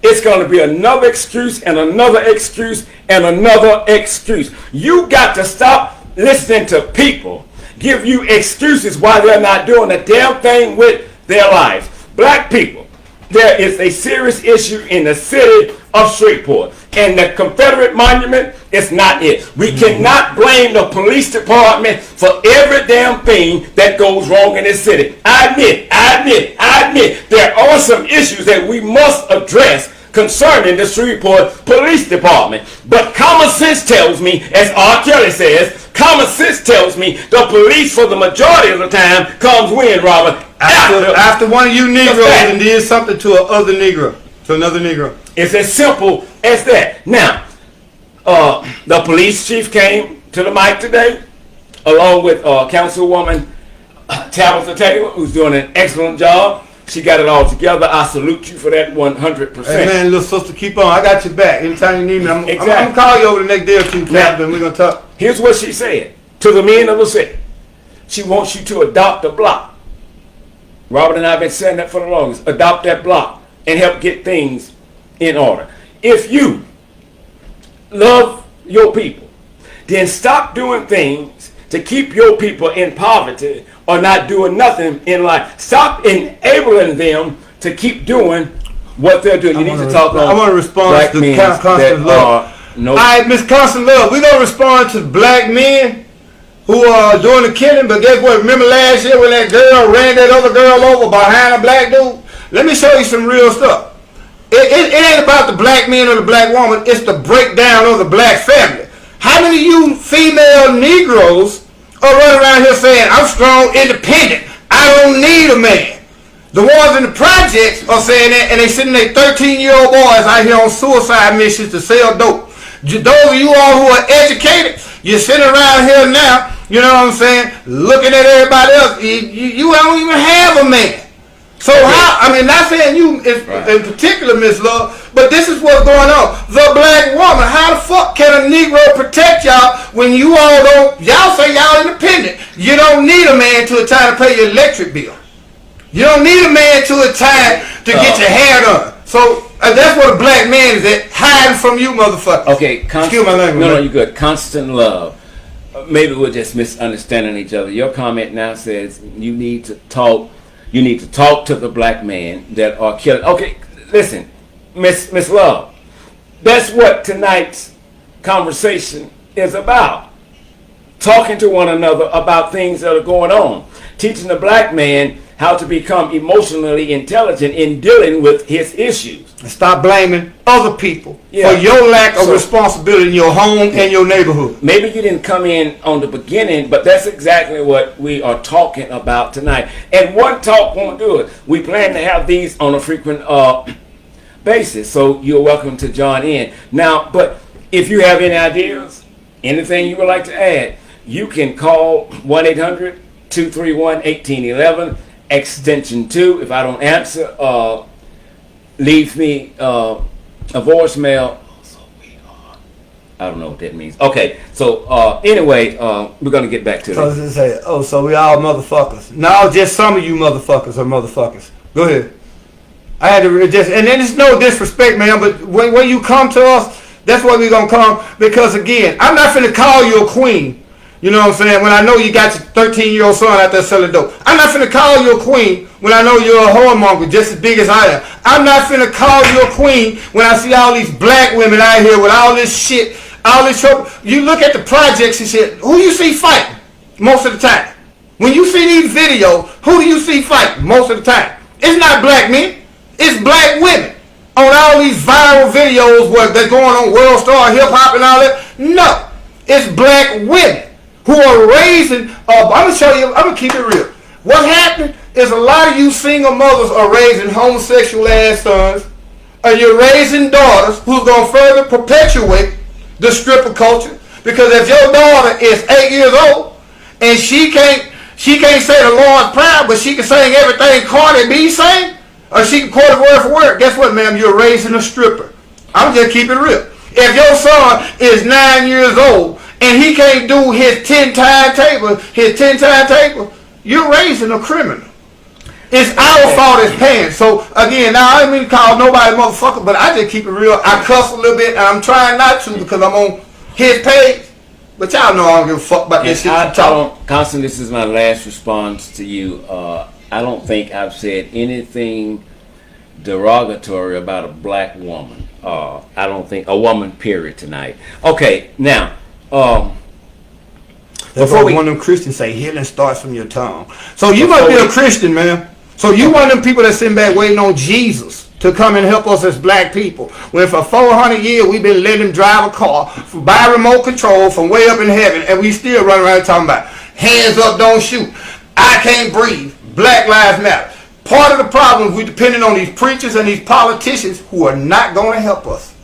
it's going to be another excuse and another excuse and another excuse. You got to stop listening to people give you excuses why they're not doing a damn thing with their lives. Black people, there is a serious issue in the city of Shreveport, and the Confederate monument is not it. We cannot blame the police department for every damn thing that goes wrong in this city. I admit, there are some issues that we must address concerning the Shreveport Police Department. But common sense tells me, as R. Kelly says, common sense tells me the police for the majority of the time comes when, Robert? After one of you Negroes and did something to another Negro. It's as simple as that. Now, The police chief came to the mic today, along with Councilwoman Tabitha Taylor, who's doing an excellent job. She got it all together. I salute you for that 100%. Hey man, little sister, keep on. I got your back. Anytime you need me, I'm going to call you over the next day or two, Captain, and we're going to talk. Here's what she said to the men of the city. She wants you to adopt a block. Robert and I have been saying that for the longest. Adopt that block and help get things in order. If you love your people, then stop doing things to keep your people in poverty or not doing nothing in life. Stop enabling them to keep doing what they're doing. You need to talk on. I want to respond to Constant Love. All right, Miss Constant Love, we're going to respond to black men who are doing the killing, but guess what? Remember last year when that girl ran that other girl over behind a black dude? Let me show you some real stuff. It ain't about the black man or the black woman. It's the breakdown of the black family. How many of you female Negroes are running around here saying, I'm strong, independent, I don't need a man? The ones in the projects are saying that, and they sending their 13-year-old boys out here on suicide missions to sell dope. Those of you all who are educated, you're sitting around here now, you know what I'm saying, looking at everybody else. You don't even have a man. So how, I mean, not saying you in particular, Miss Love, but this is what's going on. The black woman, how the fuck can a Negro protect y'all when you all don't, y'all say y'all independent. You don't need a man to a time to pay your electric bill. You don't need a man to a time to get your hair done. So that's what a black man is at, hiding from you motherfuckers. Okay, excuse my language. No, you're good. Constant love. Maybe we're just misunderstanding each other. Your comment now says you need to talk. You need to talk to the black men that are killing. Okay, listen, Miss Love. That's what tonight's conversation is about. Talking to one another about things that are going on. Teaching the black man how to become emotionally intelligent in dealing with his issues. And stop blaming other people for your lack of responsibility in your home and your neighborhood. Maybe you didn't come in on the beginning, but that's exactly what we are talking about tonight. And one talk won't do it. We plan to have these on a frequent basis, so you're welcome to join in. Now, but if you have any ideas, anything you would like to add, you can call 1-800-231-1811, extension 2. If I don't answer, leave me a voicemail. I don't know what that means. Okay, so anyway, we're going to get back to this. So we all motherfuckers. No, just some of you motherfuckers are motherfuckers. Go ahead. I had to just, and then it's no disrespect, man, but when you come to us, that's why we're going to come. Because again, I'm not finna call you a queen. You know what I'm saying? When I know you got your 13-year-old son out there selling dope. I'm not finna call you a queen when I know you're a whoremonger just as big as I am. I'm not finna call you a queen when I see all these black women out here with all this shit, all this trouble. You look at the projects and shit, who you see fighting most of the time? When you see these videos, who do you see fighting most of the time? It's not black men. It's black women on all these viral videos where they're going on World Star, Hip Hop and all that. No, it's black women who are raising, I'm going to show you, I'm going to keep it real. What happened is a lot of you single mothers are raising homosexual ass sons, and you're raising daughters who's going to further perpetuate the stripper culture. Because if your daughter is 8 years old, and she can't say the Lord's Prayer, but she can sing everything Cardi B sang, or she can quote it word for word, guess what, ma'am? You're raising a stripper. I'm just keeping it real. If your son is 9 years old, and he can't do his 10-time table, you're raising a criminal. It's our fault as parents. So, again, now I don't mean to call nobody motherfucker, but I just keep it real. I cuss a little bit, and I'm trying not to because I'm on his page. But y'all know I don't give a fuck about this shit. Constant, this is my last response to you. I don't think I've said anything derogatory about a black woman. I don't think a woman, period, tonight. Okay, now, that's what one of them Christians say, healing starts from your tongue. So you must be a Christian, man. So you one of them people that sitting back waiting on Jesus to come and help us as black people. When for 400 years we've been letting him drive a car by remote control from way up in heaven, and we still run around talking about hands up, don't shoot. I can't breathe. Black Lives Matter. Part of the problem is we're depending on these preachers and these politicians who are not going to help us.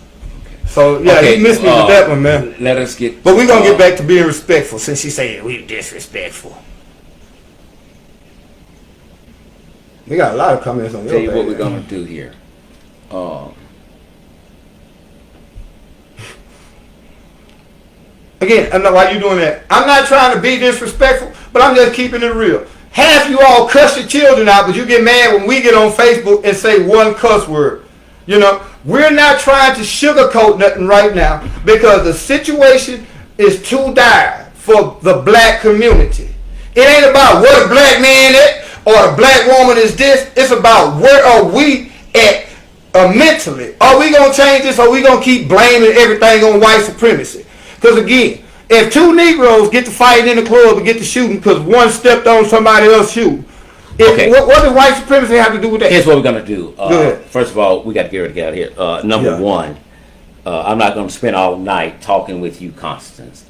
So yeah, Okay, he missed me with that one, man. Let us get. But we're gonna get back to being respectful since she said we disrespectful. We got a lot of comments on Tell your you what page. we're gonna do here. Again, I know why you doing that. I'm not trying to be disrespectful, but I'm just keeping it real. Half you all cuss your children out, but you get mad when we get on Facebook and say one cuss word. You know, we're not trying to sugarcoat nothing right now because the situation is too dire for the black community. It ain't about what a black man is or a black woman is this. It's about where are we at mentally. Are we going to change this or are we going to keep blaming everything on white supremacy? Because again, if two Negroes get to fighting in the club and get to shooting because one stepped on somebody else's shoe, Okay. what does white supremacy have to do with that? Here's what we're gonna do. Go ahead. First of all, we got to get ready to get out of here. Number one, I'm not gonna spend all night talking with you, Constance.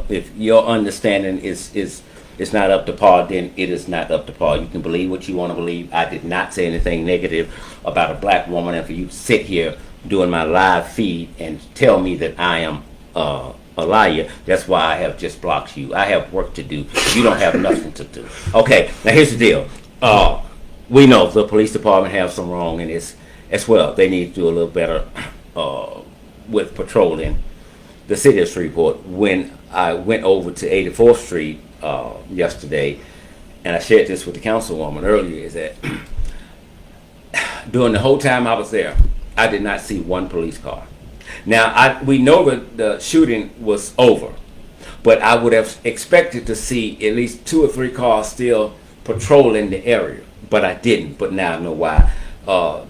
If your understanding is not up to par, then it is not up to par. You can believe what you want to believe. I did not say anything negative about a black woman, and for you to sit here doing my live feed and tell me that I am a liar, that's why I have just blocked you. I have work to do. You don't have nothing to do. Okay, now here's the deal. We know the police department have some wrong in this as well. They need to do a little better with patrolling the city of Shreveport. When I went over to 84th Street yesterday, and I shared this with the councilwoman earlier, is that during the whole time I was there, I did not see one police car. Now, we know that the shooting was over, but I would have expected to see at least 2 or 3 cars still patrolling the area, but I didn't. But now I know why.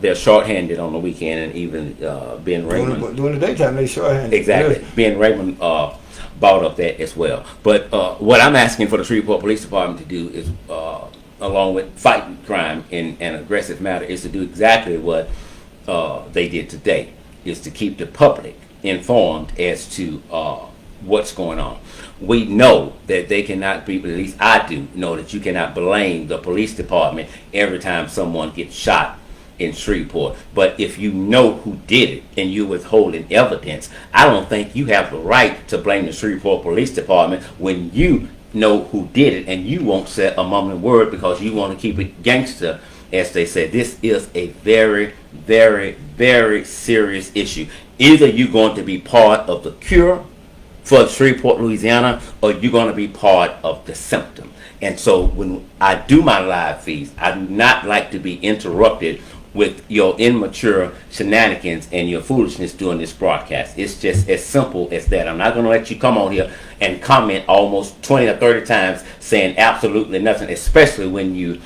They're shorthanded on the weekend, and even Ben Raymond. During the daytime, they shorthanded. Exactly. Yeah. Ben Raymond brought up that as well. But what I'm asking for the Shreveport Police Department to do is, along with fighting crime in an aggressive manner, is to do exactly what they did today, is to keep the public informed as to what's going on. We know that they cannot be, at least I do know that you cannot blame the police department every time someone gets shot in Shreveport. But if you know who did it and you're withholding evidence, I don't think you have the right to blame the Shreveport Police Department when you know who did it and you won't say a mumbling word because you want to keep it gangster, as they said. This is a very, very, very serious issue. Either you're going to be part of the cure for Shreveport, Louisiana, or you're going to be part of the symptom. And so when I do my live feeds, I do not like to be interrupted with your immature shenanigans and your foolishness during this broadcast. It's just as simple as that. I'm not going to let you come on here and comment almost 20 or 30 times saying absolutely nothing, especially when you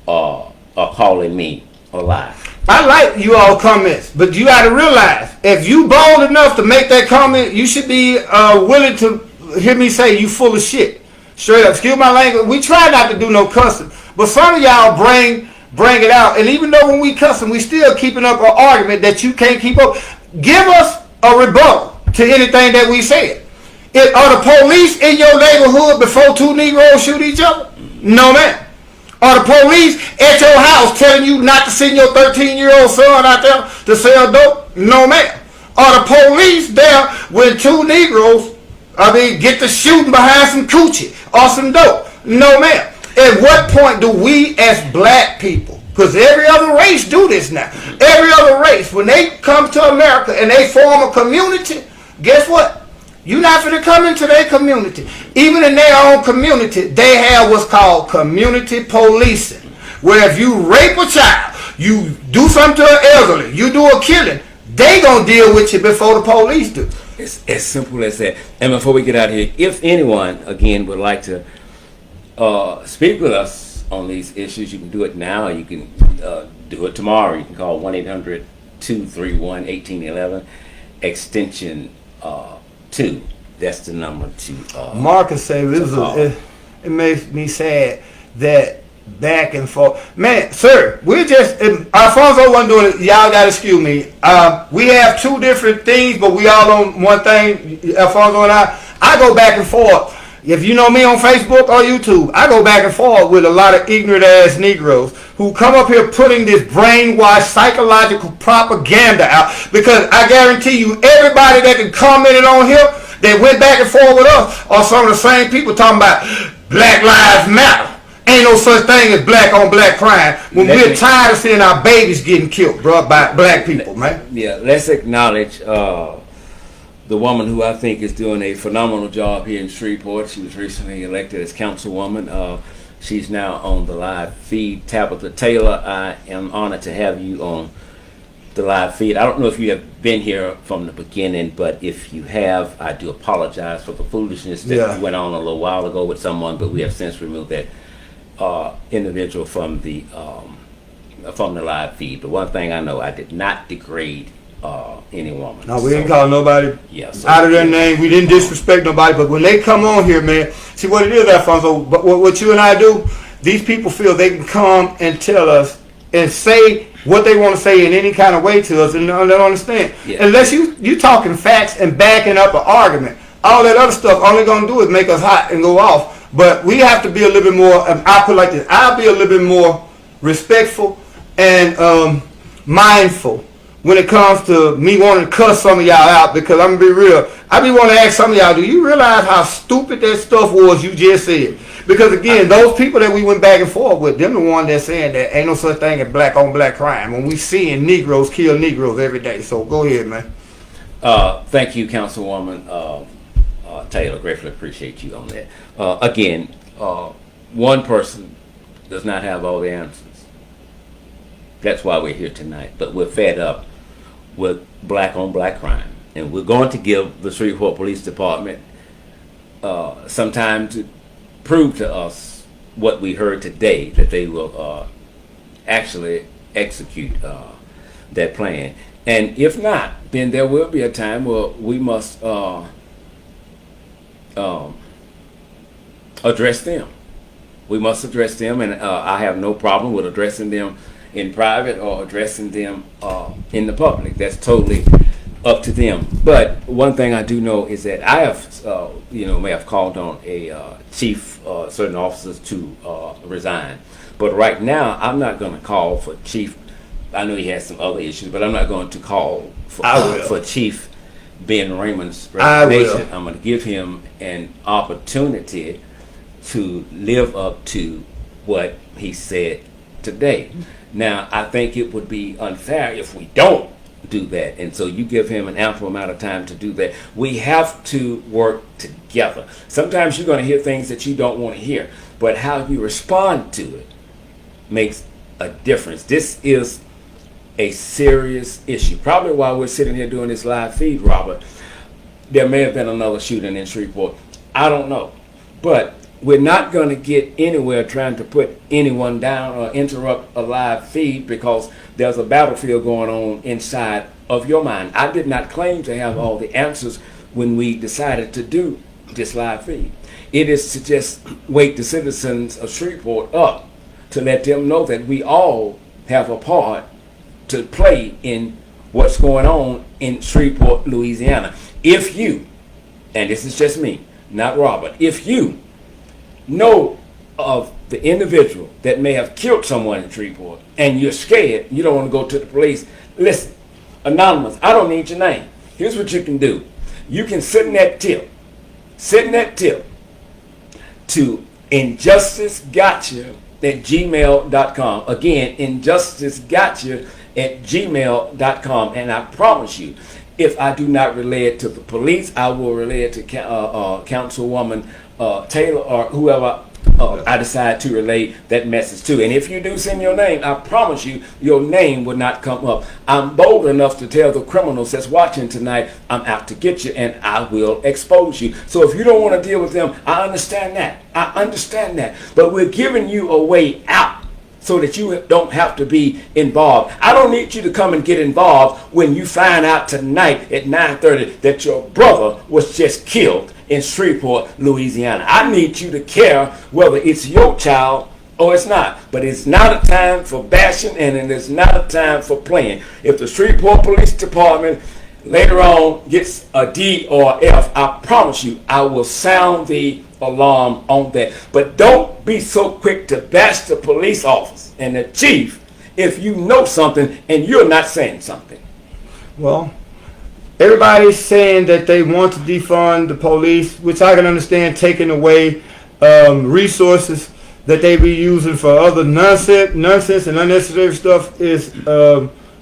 are calling me a lie. I like you all comments, but you got to realize if you bold enough to make that comment, you should be willing to hear me say you full of shit. Straight up, excuse my language. We try not to do no cussing, but some of y'all bring it out, and even though when we cussing, we still keeping up an argument that you can't keep up. Give us a rebuttal to anything that we said. Are the police in your neighborhood before 2 Negroes shoot each other? No, ma'am. Are the police at your house telling you not to send your 13-year-old son out there to sell dope? No, ma'am. Are the police there when 2 Negroes, get to shooting behind some coochie or some dope? No, ma'am. At what point do we as black people, because every other race do this now, every other race, when they come to America and they form a community, guess what? You're not going to come into their community. Even in their own community, they have what's called community policing, where if you rape a child, you do something to an elderly, you do a killing, they going to deal with you before the police do. It's as simple as that. And before we get out of here, if anyone, again, would like to speak with us on these issues, you can do it now. You can do it tomorrow. You can call 1-800-231-1811, extension 2. That's the number to Marcus said it makes me sad that back and forth. Man, sir, we're just, Alphonso wasn't doing it. Y'all got to excuse me. We have 2 different things, but we all on one thing, Alphonso and I go back and forth. If you know me on Facebook or YouTube, I go back and forth with a lot of ignorant ass Negroes who come up here putting this brainwashed psychological propaganda out. Because I guarantee you, everybody that can commented on here that went back and forth with us are some of the same people talking about Black Lives Matter. Ain't no such thing as black on black crime when we're tired of seeing our babies getting killed, bro, by black people, man. Yeah, let's acknowledge the woman who I think is doing a phenomenal job here in Shreveport. She was recently elected as councilwoman. She's now on the live feed. Tabitha Taylor, I am honored to have you on the live feed. I don't know if you have been here from the beginning, but if you have, I do apologize for the foolishness that went on a little while ago with someone, but we have since removed that individual from the live feed. But one thing I know, I did not degrade any woman. No, we didn't call nobody so out of their name. We didn't disrespect nobody. But when they come on here, man, see what it is, Alphonso. But what you and I do, these people feel they can come and tell us and say what they want to say in any kind of way to us, and they don't understand. Yeah. Unless you talking facts and backing up an argument, all that other stuff only gonna do is make us hot and go off. But we have to be a little bit more, I put it like this, I'll be a little bit more respectful and mindful when it comes to me wanting to cuss some of y'all out, because I'm going to be real. I be wanting to ask some of y'all, do you realize how stupid that stuff was you just said? Because again, those people that we went back and forth with, them the one that's saying that ain't no such thing as black on black crime when we seeing Negroes kill Negroes every day. So go ahead, man. Thank you, Councilwoman Taylor. Gratefully appreciate you on that. Again, one person does not have all the answers. That's why we're here tonight. But we're fed up with black on black crime, and we're going to give the Shreveport Police Department some time to prove to us what we heard today, that they will actually execute that plan. And if not, then there will be a time where we must address them. We must address them, and I have no problem with addressing them in private or addressing them in the public. That's totally up to them. But one thing I do know is that I have, may have called on a chief, certain officers to resign. But right now, I'm not going to call for Chief. I know he has some other issues, but I'm not going to call for Chief Ben Raymond's resignation. I'm going to give him an opportunity to live up to what he said today. Now, I think it would be unfair if we don't do that, and so you give him an ample amount of time to do that. We have to work together. Sometimes you're going to hear things that you don't want to hear, but how you respond to it makes a difference. This is a serious issue. Probably while we're sitting here doing this live feed, Robert, there may have been another shooting in Shreveport. I don't know. But we're not going to get anywhere trying to put anyone down or interrupt a live feed because there's a battlefield going on inside of your mind. I did not claim to have all the answers when we decided to do this live feed. It is to just wake the citizens of Shreveport up to let them know that we all have a part to play in what's going on in Shreveport, Louisiana. If you, and this is just me, not Robert, if you know of the individual that may have killed someone in Shreveport and you're scared, you don't want to go to the police, listen, anonymous, I don't need your name. Here's what you can do. You can send that tip to injusticegotcha@gmail.com. Again, injusticegotcha@gmail.com. And I promise you, if I do not relay it to the police, I will relay it to Councilwoman Taylor or whoever I decide to relay that message to. And if you do send your name, I promise you, your name will not come up. I'm bold enough to tell the criminals that's watching tonight, I'm out to get you and I will expose you. So if you don't want to deal with them, I understand that. But we're giving you a way out so that you don't have to be involved. I don't need you to come and get involved when you find out tonight at 9:30 that your brother was just killed in Shreveport, Louisiana. I need you to care whether it's your child or it's not. But it's not a time for bashing and it is not a time for playing. If the Shreveport Police Department later on gets a D or F, I promise you, I will sound the alarm on that. But don't be so quick to bash the police officer and the chief if you know something and you're not saying something. Well, everybody's saying that they want to defund the police, which I can understand, taking away resources that they be using for other nonsense and unnecessary stuff is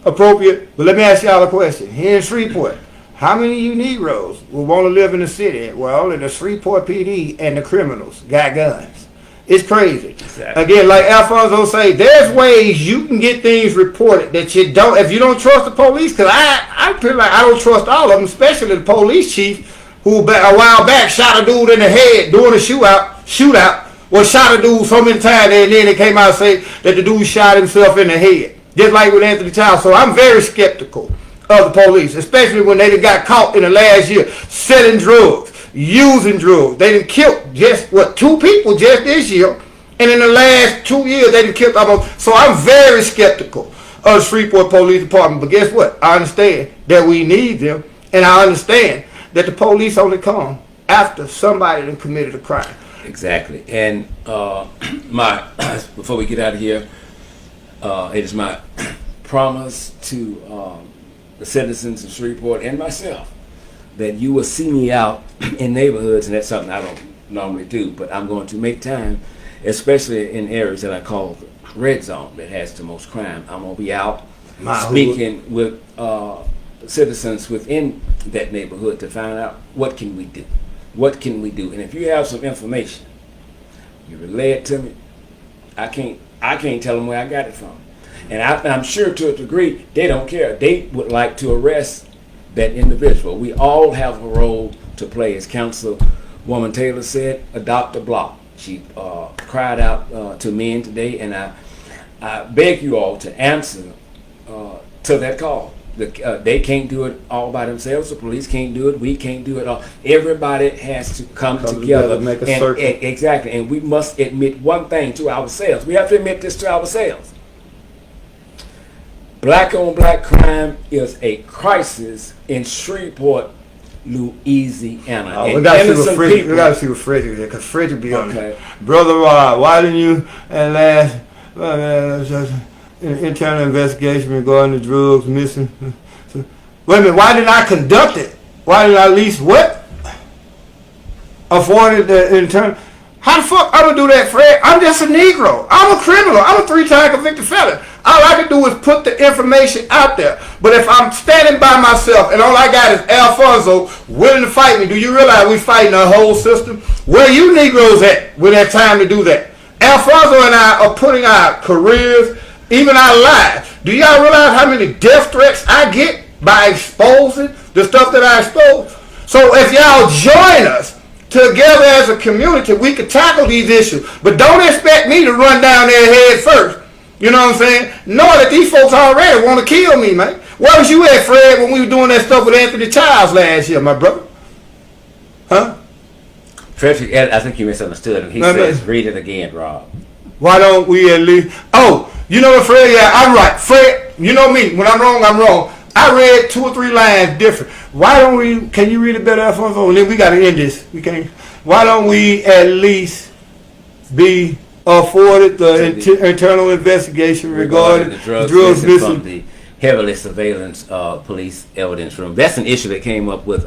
appropriate. But let me ask y'all a question. Here in Shreveport, how many of you Negroes will want to live in the city? Well, in the Shreveport PD and the criminals got guns. It's crazy. Exactly. Again, like Alphonso say, there's ways you can get things reported that you don't, if you don't trust the police, because I feel like I don't trust all of them, especially the police chief who a while back shot a dude in the head during a shootout, or shot a dude so many times and then they came out and say that the dude shot himself in the head. Just like with Anthony Child. So I'm very skeptical of the police, especially when they got caught in the last year selling drugs, using drugs. They done killed just, 2 people just this year. And in the last 2 years, they done killed almost. So I'm very skeptical of the Shreveport Police Department. But guess what? I understand that we need them. And I understand that the police only come after somebody done committed a crime. Exactly. And before we get out of here, it is my promise to the citizens of Shreveport and myself that you will see me out in neighborhoods, and that's something I don't normally do, but I'm going to make time, especially in areas that I call red zone that has the most crime. I'm going to be out speaking with citizens within that neighborhood to find out what can we do. What can we do? And if you have some information, you relay it to me. I can't tell them where I got it from. And I'm sure to a degree they don't care. They would like to arrest that individual. We all have a role to play. As Councilwoman Taylor said, adopt a block. She cried out to men today, and I beg you all to answer to that call. They can't do it all by themselves. The police can't do it. We can't do it all. Everybody has to come together. Make a circle. Exactly. And we must admit one thing to ourselves. We have to admit this to ourselves. Black on black crime is a crisis in Shreveport, Louisiana. Oh, we got to see what Frederick did, because Frederick be on it. Brother, why didn't you at last internal investigation regarding the drugs missing? Wait a minute, why didn't I conduct it? Why didn't I at least what? Afforded the internal. How the fuck I'm gonna do that, Fred? I'm just a Negro. I'm a criminal. I'm a 3-time convicted felon. All I can do is put the information out there. But if I'm standing by myself and all I got is Alphonso willing to fight me, do you realize we fighting the whole system? Where you Negroes at when it's time to do that? Alphonso and I are putting our careers, even our lives. Do y'all realize how many death threats I get by exposing the stuff that I expose? So if y'all join us together as a community, we can tackle these issues. But don't expect me to run down their head first. You know what I'm saying? Knowing that these folks already want to kill me, man. Where was you at, Fred, when we were doing that stuff with Anthony Childs last year, my brother? Huh? Frederick, I think you misunderstood him. He says, read it again, Rob. Why don't we at least... Oh, you know what, Fred? Yeah, I'm right. Fred, you know me. When I'm wrong, I'm wrong. I read 2 or 3 lines different. Why don't we... Can you read it better, Alphonso? And then we got to end this. We can't... Why don't we at least be afforded the internal investigation regarding the drugs missing from the heavily surveillance police evidence room? That's an issue that came up with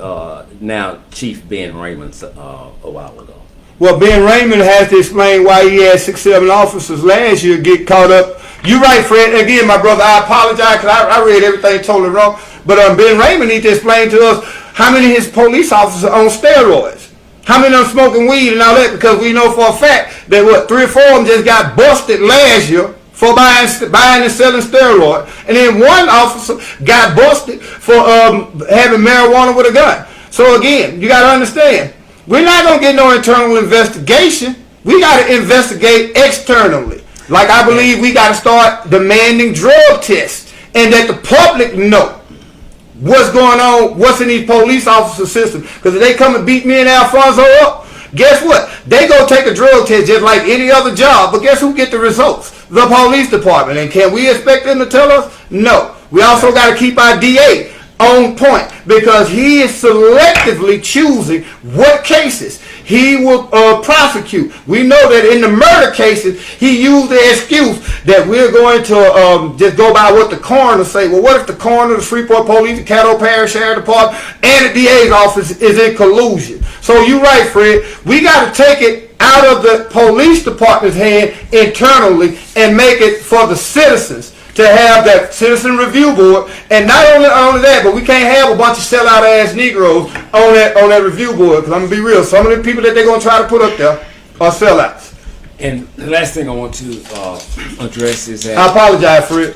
now Chief Ben Raymond a while ago. Well, Ben Raymond has to explain why he had 6-7 officers last year get caught up. You're right, Fred. Again, my brother, I apologize because I read everything totally wrong. But Ben Raymond needs to explain to us how many of his police officers are on steroids. How many of them smoking weed and all that? Because we know for a fact that 3 or 4 of them just got busted last year for buying and selling steroids. And then 1 officer got busted for having marijuana with a gun. So again, you got to understand, we're not going to get no internal investigation. We got to investigate externally. Like I believe we got to start demanding drug tests and that the public know what's going on, what's in these police officer systems. Because if they come and beat me and Alphonso up, guess what? They go take a drug test just like any other job. But guess who get the results? The police department. And can we expect them to tell us? No. We also got to keep our DA on point because he is selectively choosing what cases he will prosecute. We know that in the murder cases, he used the excuse that we're going to just go by what the coroner say. Well, what if the coroner, the Shreveport Police, the Caddo Parish Sheriff Department, and the DA's office is in collusion? So you're right, Fred. We got to take it out of the police department's hand internally and make it for the citizens to have that citizen review board. And not only that, but we can't have a bunch of sellout ass Negroes on that review board. Because I'm gonna be real, some of the people that they're gonna try to put up there are sellouts. And the last thing I want to address is that I apologize, Fred.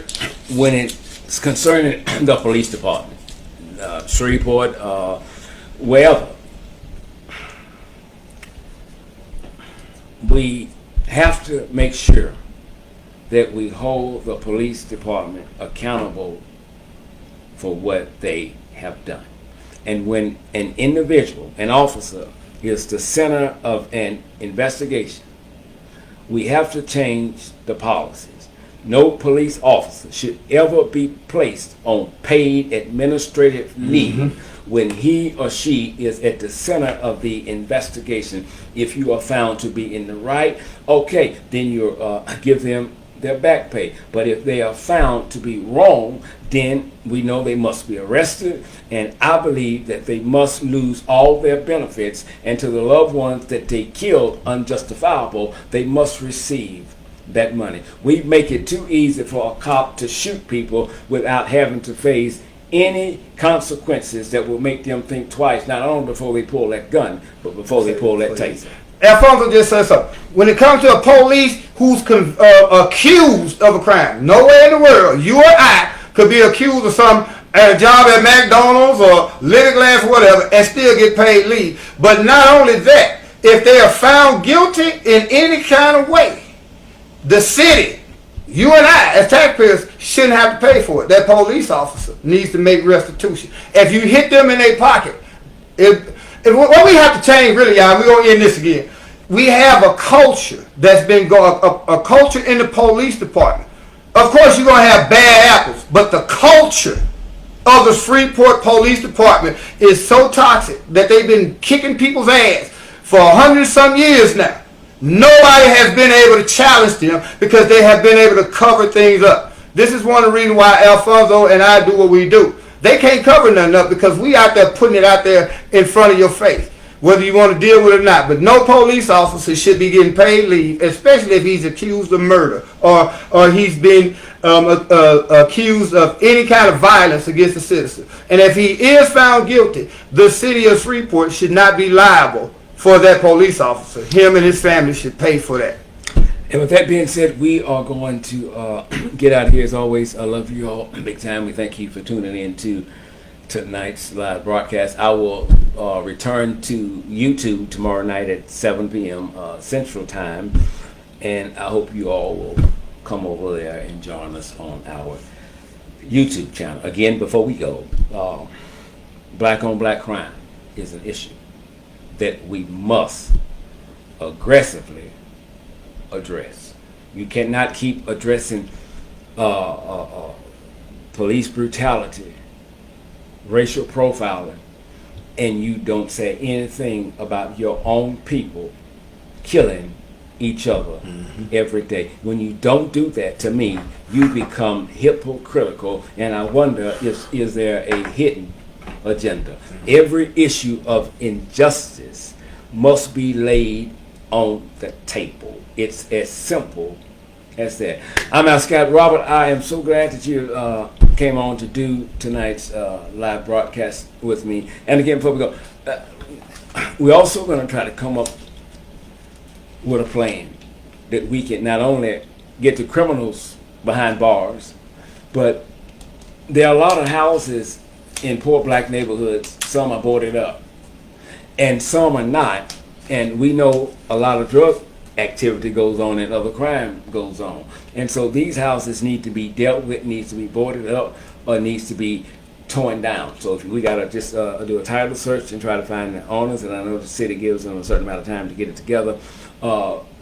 when it's concerning the police department, Shreveport, wherever, we have to make sure that we hold the police department accountable for what they have done. And when an individual, an officer, is the center of an investigation, we have to change the policies. No police officer should ever be placed on paid administrative leave when he or she is at the center of the investigation. If you are found to be in the right, okay, then you give them their back pay. But if they are found to be wrong, then we know they must be arrested, and I believe that they must lose all their benefits, and to the loved ones that they killed unjustifiable, they must receive that money. We make it too easy for a cop to shoot people without having to face any consequences that will make them think twice, not only before they pull that gun, but before they pull that taser. Alphonso just said something. When it comes to a police who's accused of a crime, nowhere in the world, you or I could be accused of some at a job at McDonald's or Living Glass or whatever and still get paid leave. But not only that, if they are found guilty in any kind of way, the city, you and I as taxpayers shouldn't have to pay for it. That police officer needs to make restitution. If you hit them in their pocket, what we have to change, really, y'all, we're going to end this again. We have a culture that's been going, a culture in the police department. Of course, you're going to have bad apples, but the culture of the Shreveport Police Department is so toxic that they've been kicking people's ass for 100-some years now. Nobody has been able to challenge them because they have been able to cover things up. This is one of the reasons why Alphonso and I do what we do. They can't cover nothing up because we out there putting it out there in front of your face, whether you want to deal with it or not. But no police officer should be getting paid leave, especially if he's accused of murder or he's been accused of any kind of violence against a citizen. And if he is found guilty, the city of Shreveport should not be liable for that police officer. Him and his family should pay for that. And with that being said, we are going to get out of here. As always, I love you all big time. We thank you for tuning in to tonight's live broadcast. I will return to YouTube tomorrow night at 7 p.m. Central Time, and I hope you all will come over there and join us on our YouTube channel. Again, before we go, black on black crime is an issue that we must aggressively address. You cannot keep addressing police brutality, racial profiling, and you don't say anything about your own people killing each other every day. When you don't do that, to me, you become hypocritical, and I wonder, is there a hidden agenda? Every issue of injustice must be laid on the table. It's as simple as that. I'm Alphonso Scott. Robert, I am so glad that you came on to do tonight's live broadcast with me. And again, before we go, we're also going to try to come up with a plan that we can not only get the criminals behind bars, but there are a lot of houses in poor black neighborhoods. Some are boarded up and some are not. And we know a lot of drug activity goes on and other crime goes on. And so these houses need to be dealt with, needs to be boarded up, or needs to be torn down. So if we got to just do a title search and try to find the owners, and I know the city gives them a certain amount of time to get it together,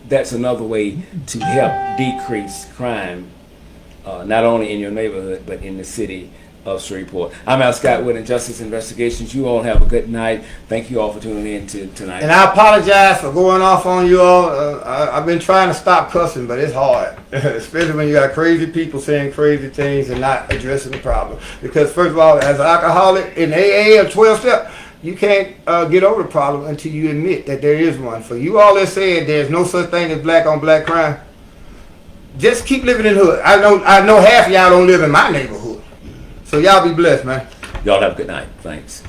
that's another way to help decrease crime, not only in your neighborhood, but in the city of Shreveport. I'm Al Scott with Injustice Investigations. You all have a good night. Thank you all for tuning in tonight. And I apologize for going off on you all. I've been trying to stop cussing, but it's hard, especially when you got crazy people saying crazy things and not addressing the problem. Because first of all, as an alcoholic in AA or 12-step, you can't get over the problem until you admit that there is one. For you all that said there's no such thing as black on black crime, just keep living in the hood. I know half of y'all don't live in my neighborhood. So y'all be blessed, man. Y'all have a good night. Thanks.